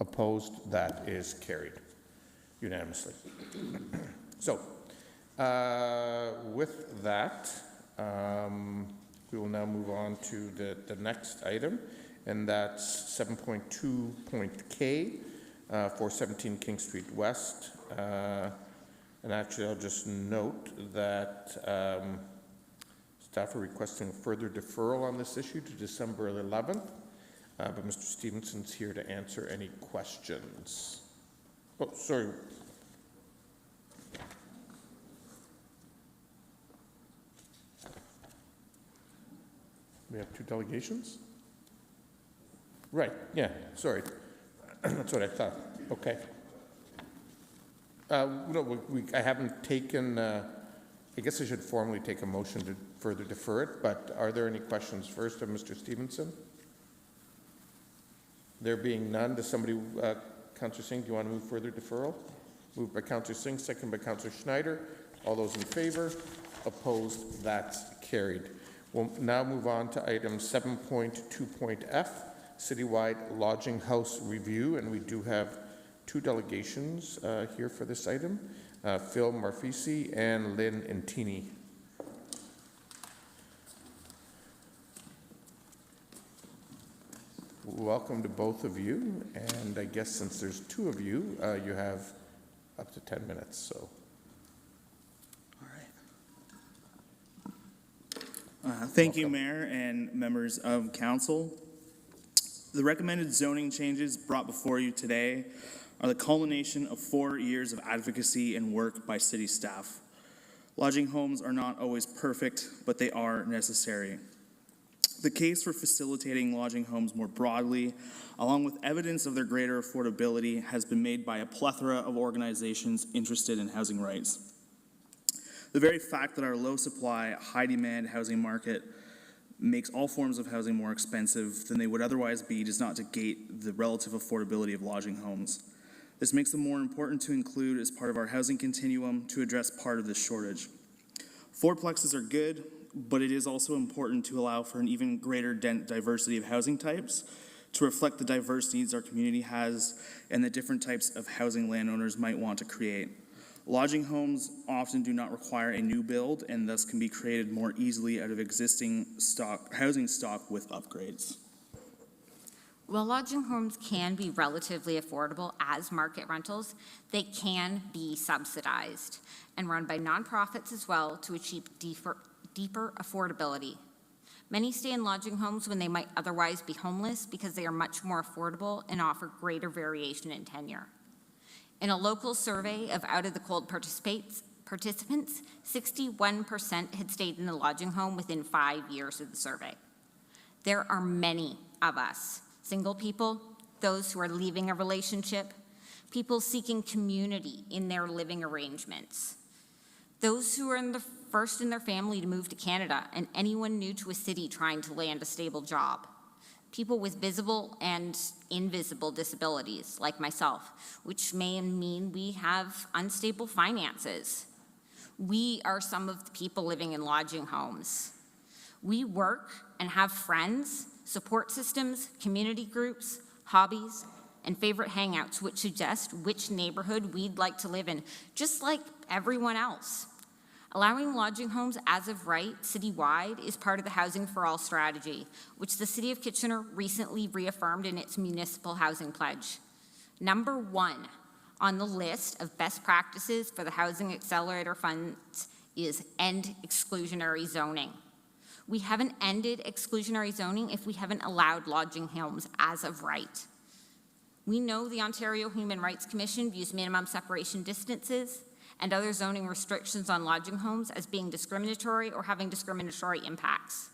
Opposed? That is carried unanimously. So, with that, we will now move on to the next item, and that's 7.2.K for 17 King Street West. And actually, I'll just note that staff are requesting further deferral on this issue to December 11th, but Mr. Stevenson's here to answer any questions. Oh, sorry. We have two delegations? Right, yeah, sorry. That's what I thought. Okay. No, I haven't taken, I guess I should formally take a motion to further defer it, but are there any questions first of Mr. Stevenson? There being none, does somebody, Councillor Singh, do you want to move further deferral? Moved by Councillor Singh, second by Councillor Schneider. All those in favor? Opposed? That's carried. We'll now move on to item 7.2.F, Citywide Lodging House Review, and we do have two delegations here for this item, Phil Marfisi and Lynn Intini. Welcome to both of you, and I guess since there's two of you, you have up to 10 minutes, so. Thank you, Mayor and members of Council. The recommended zoning changes brought before you today are the culmination of 4 years of advocacy and work by city staff. Lodging homes are not always perfect, but they are necessary. The case for facilitating lodging homes more broadly, along with evidence of their greater affordability, has been made by a plethora of organizations interested in housing rights. The very fact that our low supply, high demand housing market makes all forms of housing more expensive than they would otherwise be does not negate the relative affordability of lodging homes. This makes them more important to include as part of our housing continuum to address part of this shortage. Fourplexes are good, but it is also important to allow for an even greater diversity of housing types to reflect the diverse needs our community has and the different types of housing landowners might want to create. Lodging homes often do not require a new build and thus can be created more easily out of existing housing stock with upgrades. While lodging homes can be relatively affordable as market rentals, they can be subsidized and run by nonprofits as well to achieve deeper affordability. Many stay in lodging homes when they might otherwise be homeless because they are much more affordable and offer greater variation in tenure. In a local survey of Out of the Cold participants, 61% had stayed in a lodging home within 5 years of the survey. There are many of us, single people, those who are leaving a relationship, people seeking community in their living arrangements, those who are the first in their family to move to Canada, and anyone new to a city trying to land a stable job. People with visible and invisible disabilities, like myself, which may mean we have unstable finances. We are some of the people living in lodging homes. We work and have friends, support systems, community groups, hobbies, and favorite hangouts, which suggest which neighborhood we'd like to live in, just like everyone else. Allowing lodging homes as of right citywide is part of the Housing for All strategy, which the City of Kitchener recently reaffirmed in its municipal housing pledge. Number 1 on the list of best practices for the Housing Accelerator funds is end exclusionary zoning. We haven't ended exclusionary zoning if we haven't allowed lodging homes as of right. We know the Ontario Human Rights Commission views minimum separation distances and other zoning restrictions on lodging homes as being discriminatory or having discriminatory impacts.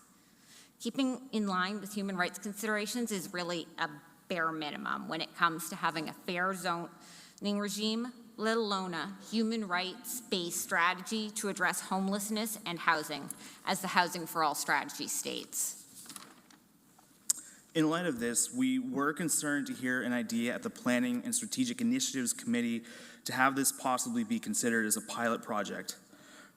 Keeping in line with human rights considerations is really a bare minimum when it comes to having a fair zoning regime, let alone a human rights-based strategy to address homelessness and housing, as the Housing for All strategy states. In light of this, we were concerned to hear an idea at the Planning and Strategic Initiatives Committee to have this possibly be considered as a pilot project.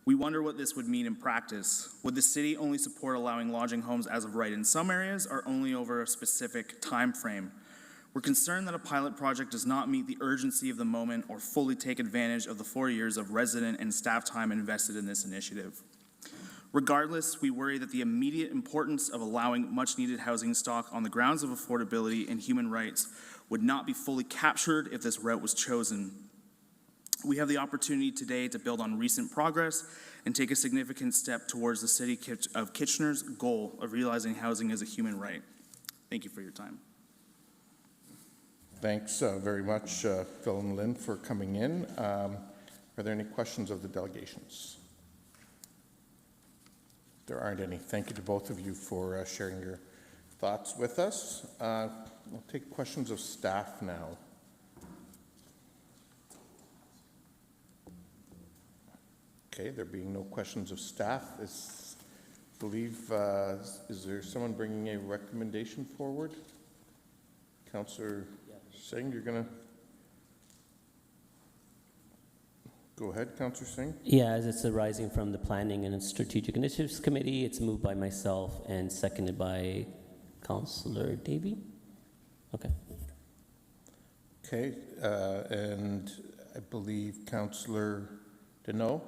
We wonder what this would mean in practice. Would the city only support allowing lodging homes as of right in some areas or only over a specific time frame? We're concerned that a pilot project does not meet the urgency of the moment or fully take advantage of the 4 years of resident and staff time invested in this initiative. Regardless, we worry that the immediate importance of allowing much-needed housing stock on the grounds of affordability and human rights would not be fully captured if this route was chosen. We have the opportunity today to build on recent progress and take a significant step towards the City of Kitchener's goal of realizing housing as a human right. Thank you for your time. Thanks very much, Phil and Lynn, for coming in. Are there any questions of the delegations? There aren't any. Thank you to both of you for sharing your thoughts with us. We'll take questions of staff now. Okay, there being no questions of staff, is there someone bringing a recommendation forward? Councillor Singh, you're going to go ahead, Councillor Singh. Yeah, as it's arising from the Planning and Strategic Initiatives Committee, it's moved by myself and seconded by Councillor Davey. Okay. Okay, and I believe Councillor Deneau.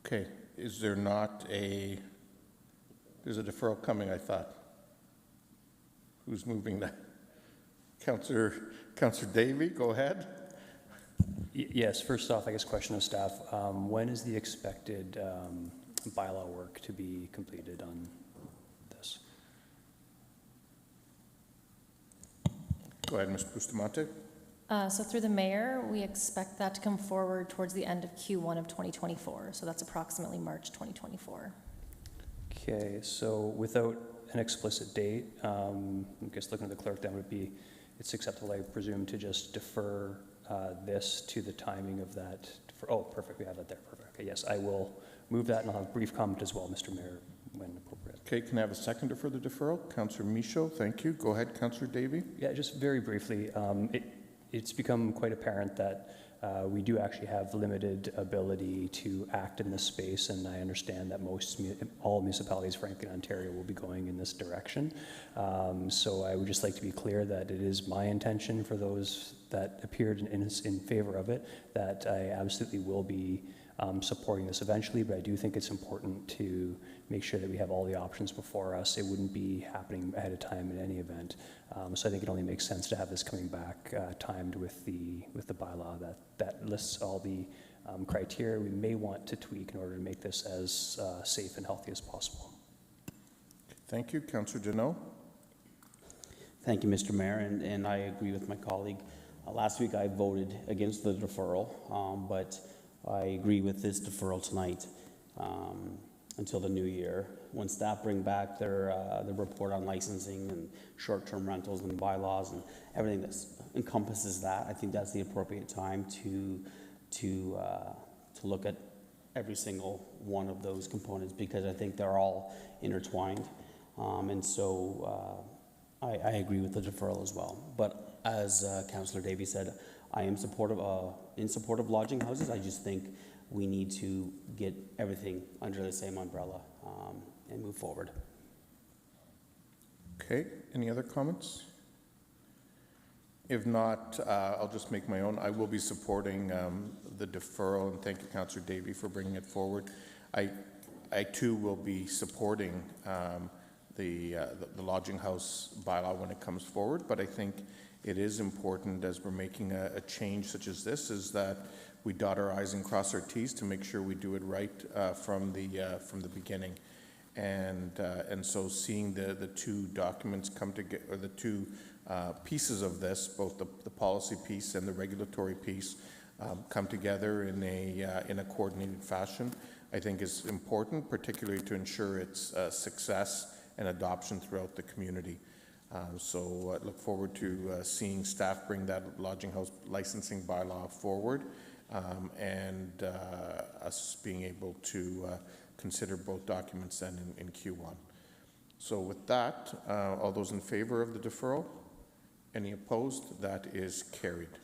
Okay, is there not there's a deferral coming, I thought. Who's moving that? Councillor Davey, go ahead. Yes, first off, I guess question of staff. When is the expected bylaw work to be completed on this? Go ahead, Ms. Bustamante. So through the mayor, we expect that to come forward towards the end of Q1 of 2024. So that's approximately March 2024. Okay, so without an explicit date, I guess looking at the clerk, that would be, it's acceptable, I presume, to just defer this to the timing of that. Oh, perfect, we have that there, perfect. Okay, yes, I will move that, and I'll have a brief comment as well, Mr. Mayor, when appropriate. Okay, can I have a seconder for the deferral? Councillor Michaud, thank you. Go ahead, Councillor Davey. Yeah, just very briefly, it's become quite apparent that we do actually have limited ability to act in this space, and I understand that all municipalities, frankly, in Ontario will be going in this direction. So I would just like to be clear that it is my intention, for those that appeared in favor of it, that I absolutely will be supporting this eventually, but I do think it's important to make sure that we have all the options before us. It wouldn't be happening ahead of time in any event. So I think it only makes sense to have this coming back timed with the bylaw that lists all the criteria we may want to tweak in order to make this as safe and healthy as possible. Thank you. Councillor Deneau. Thank you, Mr. Mayor, and I agree with my colleague. Last week I voted against the deferral, but I agree with this deferral tonight until the new year. When staff bring back their report on licensing and short-term rentals and bylaws and everything that encompasses that, I think that's the appropriate time to look at every single one of those components, because I think they're all intertwined. And so I agree with the deferral as well. But as Councillor Davey said, I am in support of lodging houses. I just think we need to get everything under the same umbrella and move forward. Okay, any other comments? If not, I'll just make my own. I will be supporting the deferral, and thank you, Councillor Davey, for bringing it forward. I too will be supporting the lodging house bylaw when it comes forward, but I think it is important, as we're making a change such as this, is that we dot our I's and cross our T's to make sure we do it right from the beginning. And so seeing the two documents come together, or the two pieces of this, both the policy piece and the regulatory piece, come together in a coordinated fashion, I think is important, particularly to ensure its success and adoption throughout the community. So I look forward to seeing staff bring that lodging house licensing bylaw forward, and us being able to consider both documents then in Q1. So with that, all those in favor of the deferral? Any opposed? That is carried.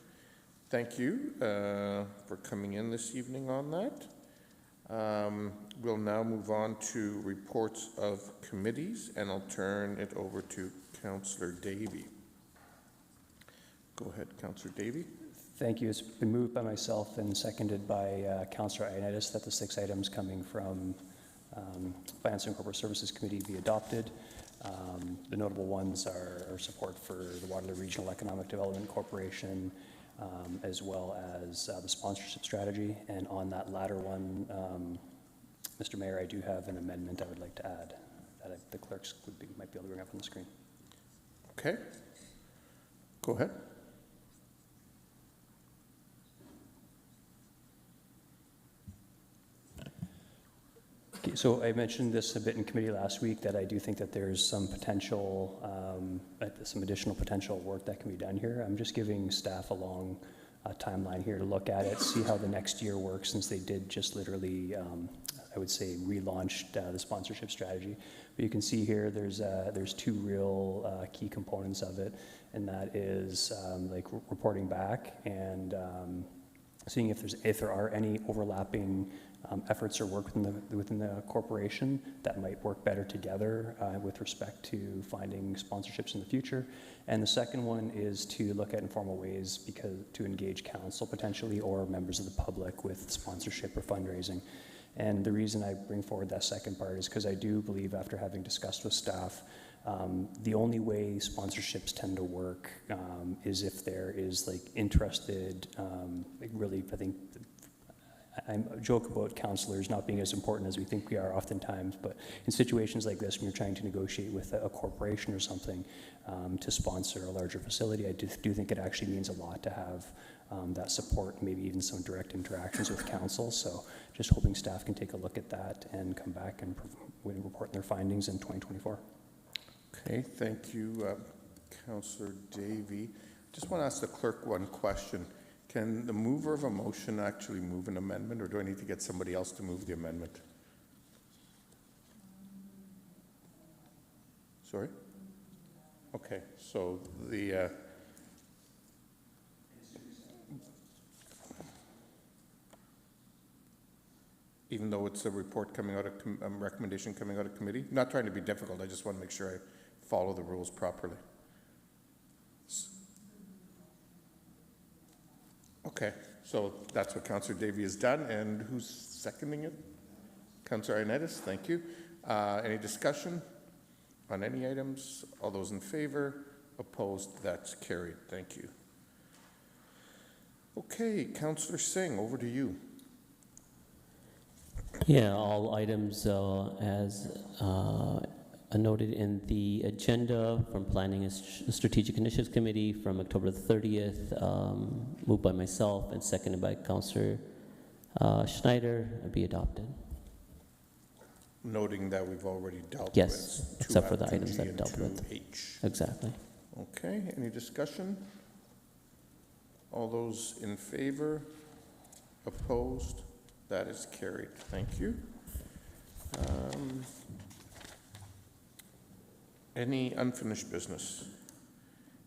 Thank you for coming in this evening on that. We'll now move on to reports of committees, and I'll turn it over to Councillor Davey. Go ahead, Councillor Davey. Thank you. It's been moved by myself and seconded by Councillor Ioannidis that the 6 items coming from Finance and Corporate Services Committee be adopted. The notable ones are support for the Waterloo Regional Economic Development Corporation, as well as the sponsorship strategy. And on that latter one, Mr. Mayor, I do have an amendment I would like to add that the clerks might be able to bring up on the screen. Okay. Go ahead. So I mentioned this a bit in committee last week, that I do think that there's some potential, some additional potential work that can be done here. I'm just giving staff a long timeline here to look at it, see how the next year works, since they did just literally, I would say, relaunched the sponsorship strategy. But you can see here there's 2 real key components of it, and that is like reporting back and seeing if there are any overlapping efforts or work within the corporation that might work better together with respect to finding sponsorships in the future. And the second one is to look at informal ways to engage council potentially, or members of the public, with sponsorship or fundraising. And the reason I bring forward that second part is because I do believe, after having discussed with staff, the only way sponsorships tend to work is if there is like interested, like really, I think, I joke about councillors not being as important as we think we are oftentimes, but in situations like this, when you're trying to negotiate with a corporation or something to sponsor a larger facility, I do think it actually means a lot to have that support, maybe even some direct interactions with council. So just hoping staff can take a look at that and come back and report their findings in 2024. Okay, thank you, Councillor Davey. Just want to ask the clerk one question. Can the mover of a motion actually move an amendment, or do I need to get somebody else to move the amendment? Sorry? Okay, so the even though it's a report coming out of recommendation coming out of committee, not trying to be difficult, I just want to make sure I follow the rules properly. Okay, so that's what Councillor Davey has done, and who's seconding it? Councillor Ioannidis, thank you. Any discussion on any items? All those in favor? Opposed? That's carried. Thank you. Okay, Councillor Singh, over to you. Yeah, all items as noted in the agenda from Planning and Strategic Initiatives Committee from October 30th, moved by myself and seconded by Councillor Schneider, be adopted. Noting that we've already dealt with. Yes, except for the items that I've dealt with. 2H. Exactly. Okay, any discussion? All those in favor? Opposed? That is carried. Thank you. Any unfinished business?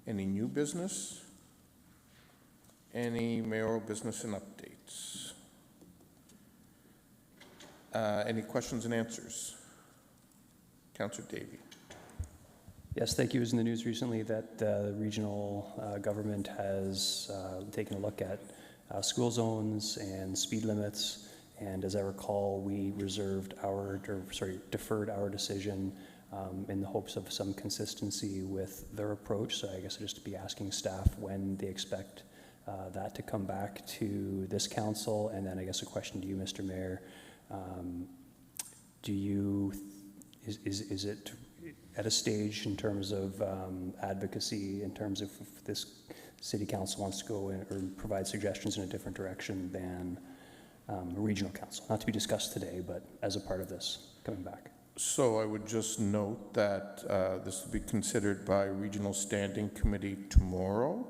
Any new business? Any mayoral business and updates? Any questions and answers? Councillor Davey. Yes, thank you. It was in the news recently that the regional government has taken a look at school zones and speed limits. And as I recall, we deferred our decision in the hopes of some consistency with their approach. So I guess I'd just be asking staff when they expect that to come back to this council. And then I guess a question to you, Mr. Mayor. Is it at a stage in terms of advocacy, in terms of if this city council wants to go in or provide suggestions in a different direction than a regional council? Not to be discussed today, but as a part of this coming back. So I would just note that this will be considered by Regional Standing Committee tomorrow,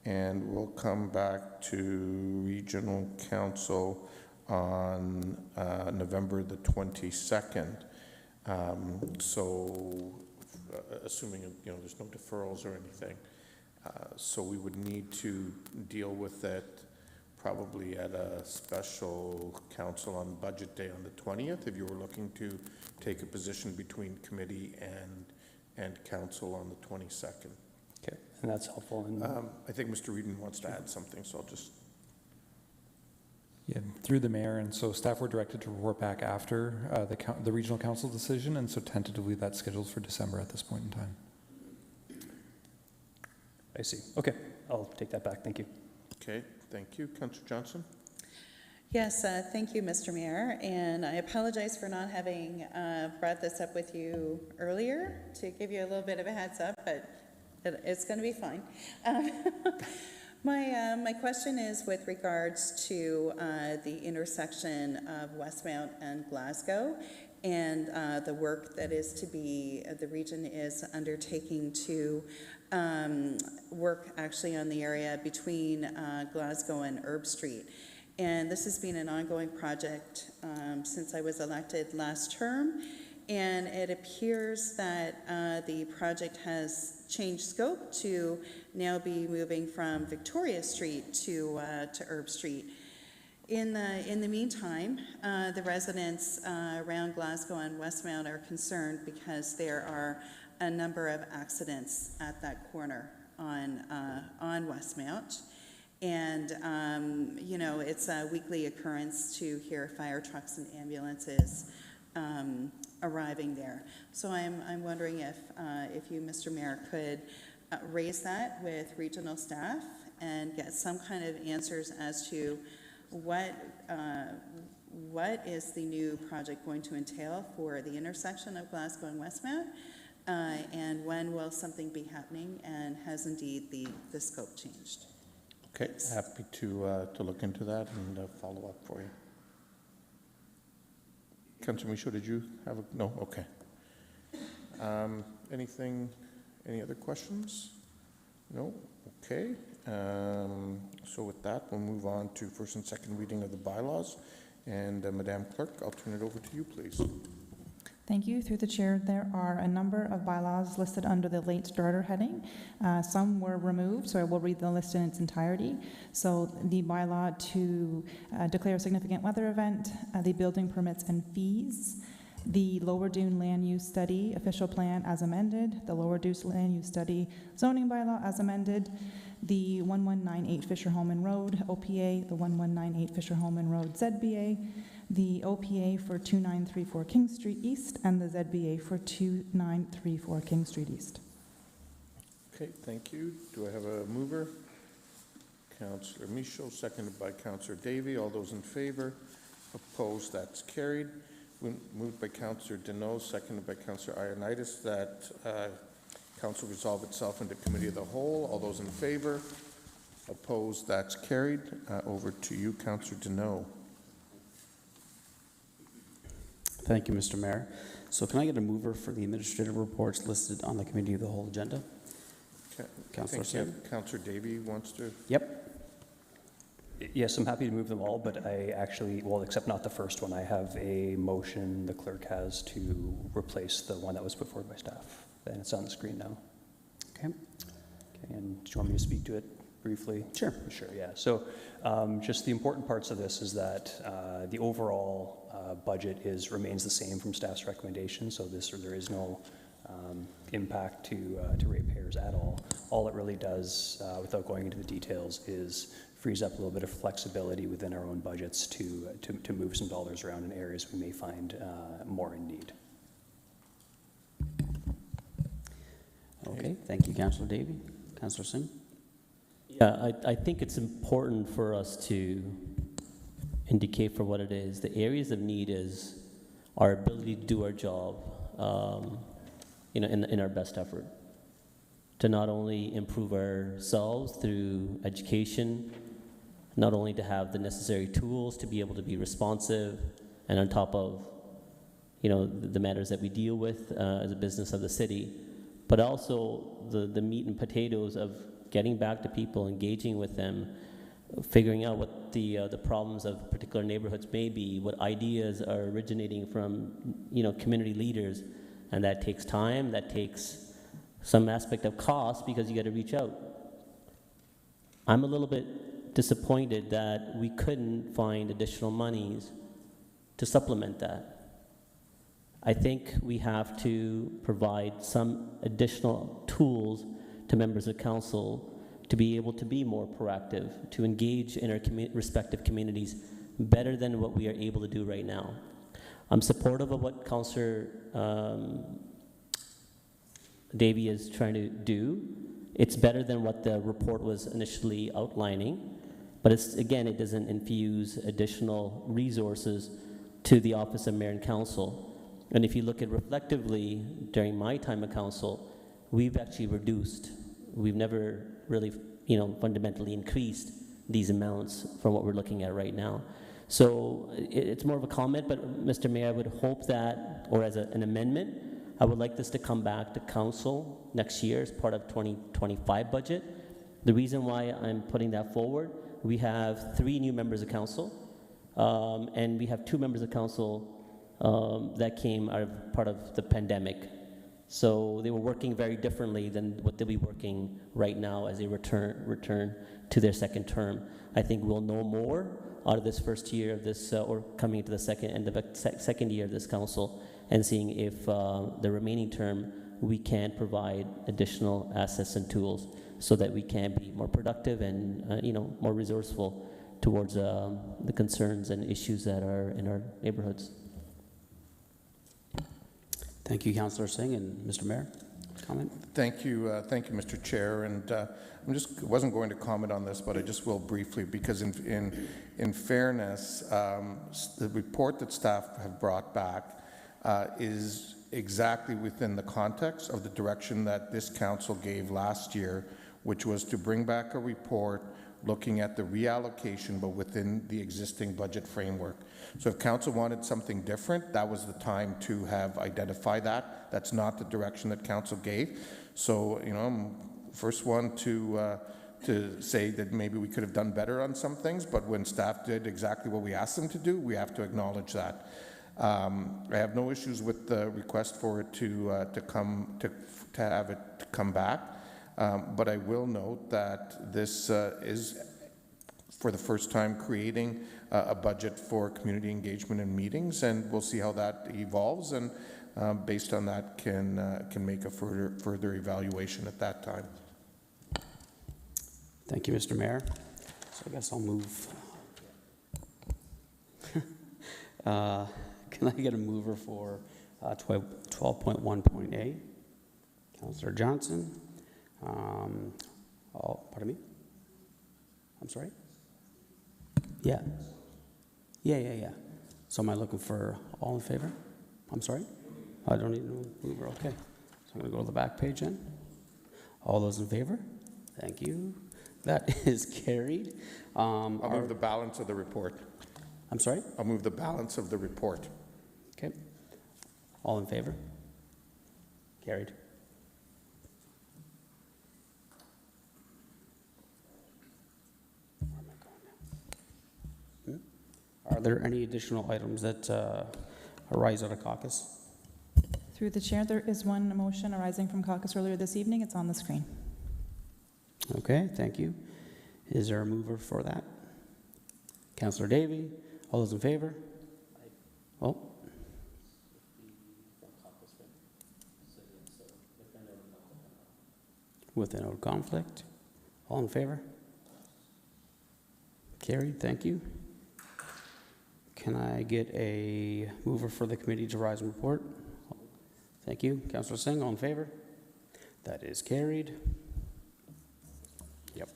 and we'll come back to Regional Council on November the 22nd. Assuming there's no deferrals or anything, so we would need to deal with it probably at a special council on budget day on the 20th, if you were looking to take a position between committee and council on the 22nd. Okay, and that's helpful. And I think Mr. Reedon wants to add something, so I'll just. Yeah, through the mayor, and so staff were directed to report back after the regional council decision, and so tentatively that's scheduled for December at this point in time. I see. Okay, I'll take that back. Thank you. Okay, thank you. Councillor Johnson? Yes, thank you, Mr. Mayor, and I apologize for not having brought this up with you earlier to give you a little bit of a heads up, but it's going to be fine. My question is with regards to the intersection of Westmount and Glasgow and the work that is to be, the region is undertaking to work actually on the area between Glasgow and Erb Street. And this has been an ongoing project since I was elected last term. And it appears that the project has changed scope to now be moving from Victoria Street to Erb Street. In the meantime, the residents around Glasgow and Westmount are concerned because there are a number of accidents at that corner on Westmount. And, you know, it's a weekly occurrence to hear fire trucks and ambulances arriving there. So I'm wondering if you, Mr. Mayor, could raise that with regional staff and get some kind of answers as to what is the new project going to entail for the intersection of Glasgow and Westmount, and when will something be happening, and has indeed the scope changed? Okay, happy to look into that and follow up for you. Councillor Michaud, did you have a, no? Okay. Any other questions? No? Okay. So with that, we'll move on to first and second reading of the bylaws. And Madam Clerk, I'll turn it over to you, please. Thank you. Through the chair, there are a number of bylaws listed under the late starter heading. Some were removed, so I will read the list in its entirety. So the bylaw to declare a significant weather event, the building permits and fees, the Lower Dune land use study official plan as amended, the Lower Dune land use study zoning bylaw as amended, the 1198 Fisher Holman Road OPA, the 1198 Fisher Holman Road ZBA, the OPA for 2934 King Street East, and the ZBA for 2934 King Street East. Okay, thank you. Do I have a mover? Councillor Michaud, seconded by Councillor Davey. All those in favor? Opposed? That's carried. Moved by Councillor Deneau, seconded by Councillor Ioannidis, that Council resolve itself into committee of the whole. All those in favor? Opposed? That's carried. Over to you, Councillor Deneau. Thank you, Mr. Mayor. So can I get a mover for the administrative reports listed on the committee of the whole agenda? Councillor Sim. Councillor Davey wants to. Yep. Yes, I'm happy to move them all, but I actually, well, except not the first one. I have a motion the clerk has to replace the one that was put forward by staff. And it's on the screen now. Okay. Okay, and do you want me to speak to it briefly? Sure. Sure, yeah. So just the important parts of this is that the overall budget remains the same from staff's recommendation, so there is no impact to ratepayers at all. All it really does, without going into the details, is frees up a little bit of flexibility within our own budgets to move some dollars around in areas we may find more in need. Okay, thank you, Councillor Davey. Councillor Singh? Yeah, I think it's important for us to indicate for what it is. The areas of need is our ability to do our job, you know, in our best effort. To not only improve ourselves through education, not only to have the necessary tools to be able to be responsive and on top of, you know, the matters that we deal with as a business of the city, but also the meat and potatoes of getting back to people, engaging with them, figuring out what the problems of particular neighborhoods may be, what ideas are originating from, you know, community leaders, and that takes time, that takes some aspect of cost because you got to reach out. I'm a little bit disappointed that we couldn't find additional monies to supplement that. I think we have to provide some additional tools to members of council to be able to be more proactive, to engage in our respective communities better than what we are able to do right now. I'm supportive of what Councillor Davey is trying to do. It's better than what the report was initially outlining, but it's, again, it doesn't infuse additional resources to the Office of Mayor and Council. And if you look at reflectively, during my time at council, we've actually reduced. We've never really, fundamentally increased these amounts from what we're looking at right now. So it's more of a comment, but Mr. Mayor, I would hope that, or as an amendment, I would like this to come back to council next year as part of 2025 budget. The reason why I'm putting that forward, we have 3 new members of council, and we have 2 members of council that came out of part of the pandemic. So they were working very differently than what they'll be working right now as they return to their second term. I think we'll know more out of this first year of this, or coming into the second year of this council, and seeing if the remaining term we can provide additional assets and tools so that we can be more productive and more resourceful towards the concerns and issues that are in our neighborhoods. Thank you, Councillor Singh. And Mr. Mayor, comment? Thank you, Mr. Chair. And wasn't going to comment on this, but I just will briefly, because in fairness, the report that staff have brought back is exactly within the context of the direction that this council gave last year, which was to bring back a report looking at the reallocation, but within the existing budget framework. So if council wanted something different, that was the time to have identified that. That's not the direction that council gave. So, I'm first one to say that maybe we could have done better on some things, but when staff did exactly what we asked them to do, we have to acknowledge that. I have no issues with the request for it to have it come back. But I will note that this is, for the first time, creating a budget for community engagement and meetings, and we'll see how that evolves, and based on that can make a further evaluation at that time. Thank you, Mr. Mayor. So I guess I'll move. Can I get a mover for 12.1.A? Councillor Johnson. Pardon me? I'm sorry? Yeah. So am I looking for all in favor? I'm sorry? I don't need no mover. Okay. So I'm going to go to the back page then. All those in favor? Thank you. That is carried. I'll move the balance of the report. I'm sorry? I'll move the balance of the report. Okay. All in favor? Carried. Where am I going now? Are there any additional items that arise out of caucus? Through the chair, there is one motion arising from caucus earlier this evening. It's on the screen. Okay, thank you. Is there a mover for that? Councillor Davey, all those in favor? Oh. With no conflict. All in favor? Carried, thank you. Can I get a mover for the committee to rise and report? Thank you. Councillor Singh, all in favor? That is carried. Yep.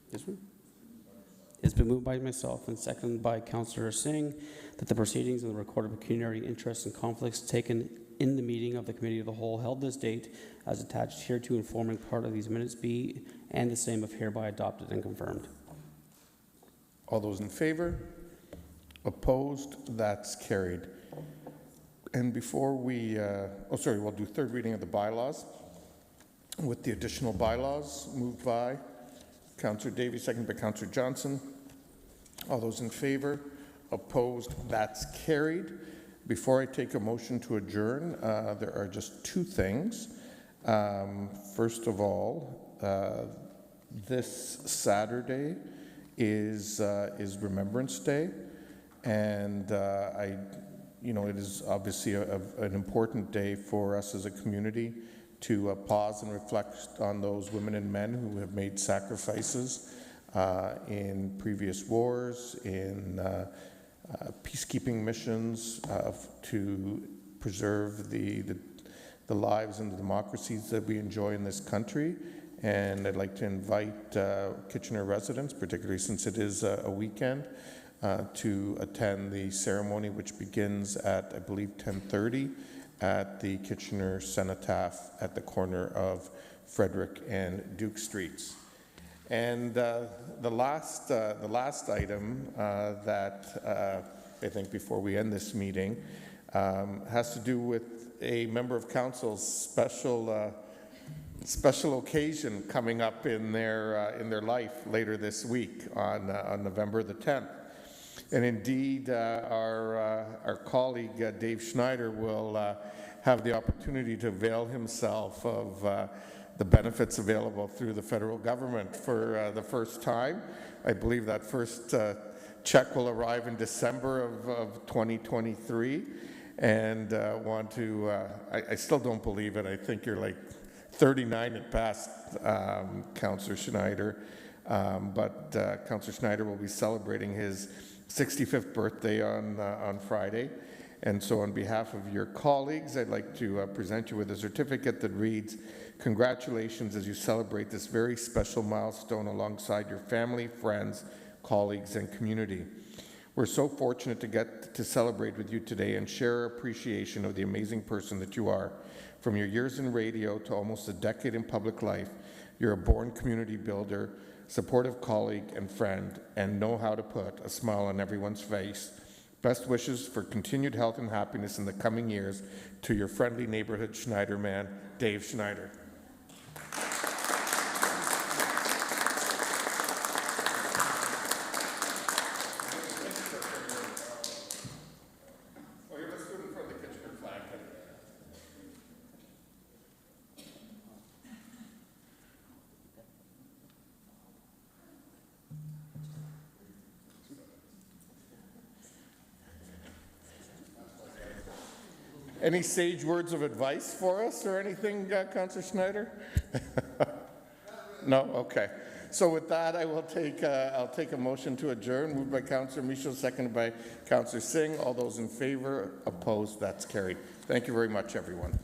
This one? It's been moved by myself and seconded by Councillor Singh that the proceedings and the record of pecuniary interests and conflicts taken in the meeting of the Committee of the Whole held this date as attached hereto and forming part of these minutes be and the same if hereby adopted and confirmed. All those in favor? Opposed? That's carried. And before we, we'll do third reading of the bylaws with the additional bylaws moved by Councillor Davey, seconded by Councillor Johnson. All those in favor? Opposed? That's carried. Before I take a motion to adjourn, there are just 2 things. First of all, this Saturday is Remembrance Day, and it is obviously an important day for us as a community to pause and reflect on those women and men who have made sacrifices in previous wars, in peacekeeping missions, to preserve the lives and the democracies that we enjoy in this country. And I'd like to invite Kitchener residents, particularly since it is a weekend, to attend the ceremony, which begins at, I believe, 10:30 at the Kitchener Cenotaph at the corner of Frederick and Duke Streets. And the last item that I think before we end this meeting has to do with a member of council's special occasion coming up in their life later this week on November the 10th. And indeed, our colleague Dave Schneider will have the opportunity to avail himself of the benefits available through the federal government for the first time. I believe that first check will arrive in December of 2023. And I still don't believe it. I think you're like 39 at best, Councillor Schneider. But Councillor Schneider will be celebrating his 65th birthday on Friday. And so on behalf of your colleagues, I'd like to present you with a certificate that reads, "Congratulations as you celebrate this very special milestone alongside your family, friends, colleagues, and community. We're so fortunate to get to celebrate with you today and share our appreciation of the amazing person that you are. From your years in radio to almost a decade in public life, you're a born community builder, supportive colleague and friend, and know how to put a smile on everyone's face. Best wishes for continued health and happiness in the coming years to your friendly neighborhood Schneider man, Dave Schneider." Any sage words of advice for us or anything, Councillor Schneider? No? Okay. So with that, I'll take a motion to adjourn, moved by Councillor Michaud, seconded by Councillor Singh. All those in favor, opposed, that's carried. Thank you very much, everyone.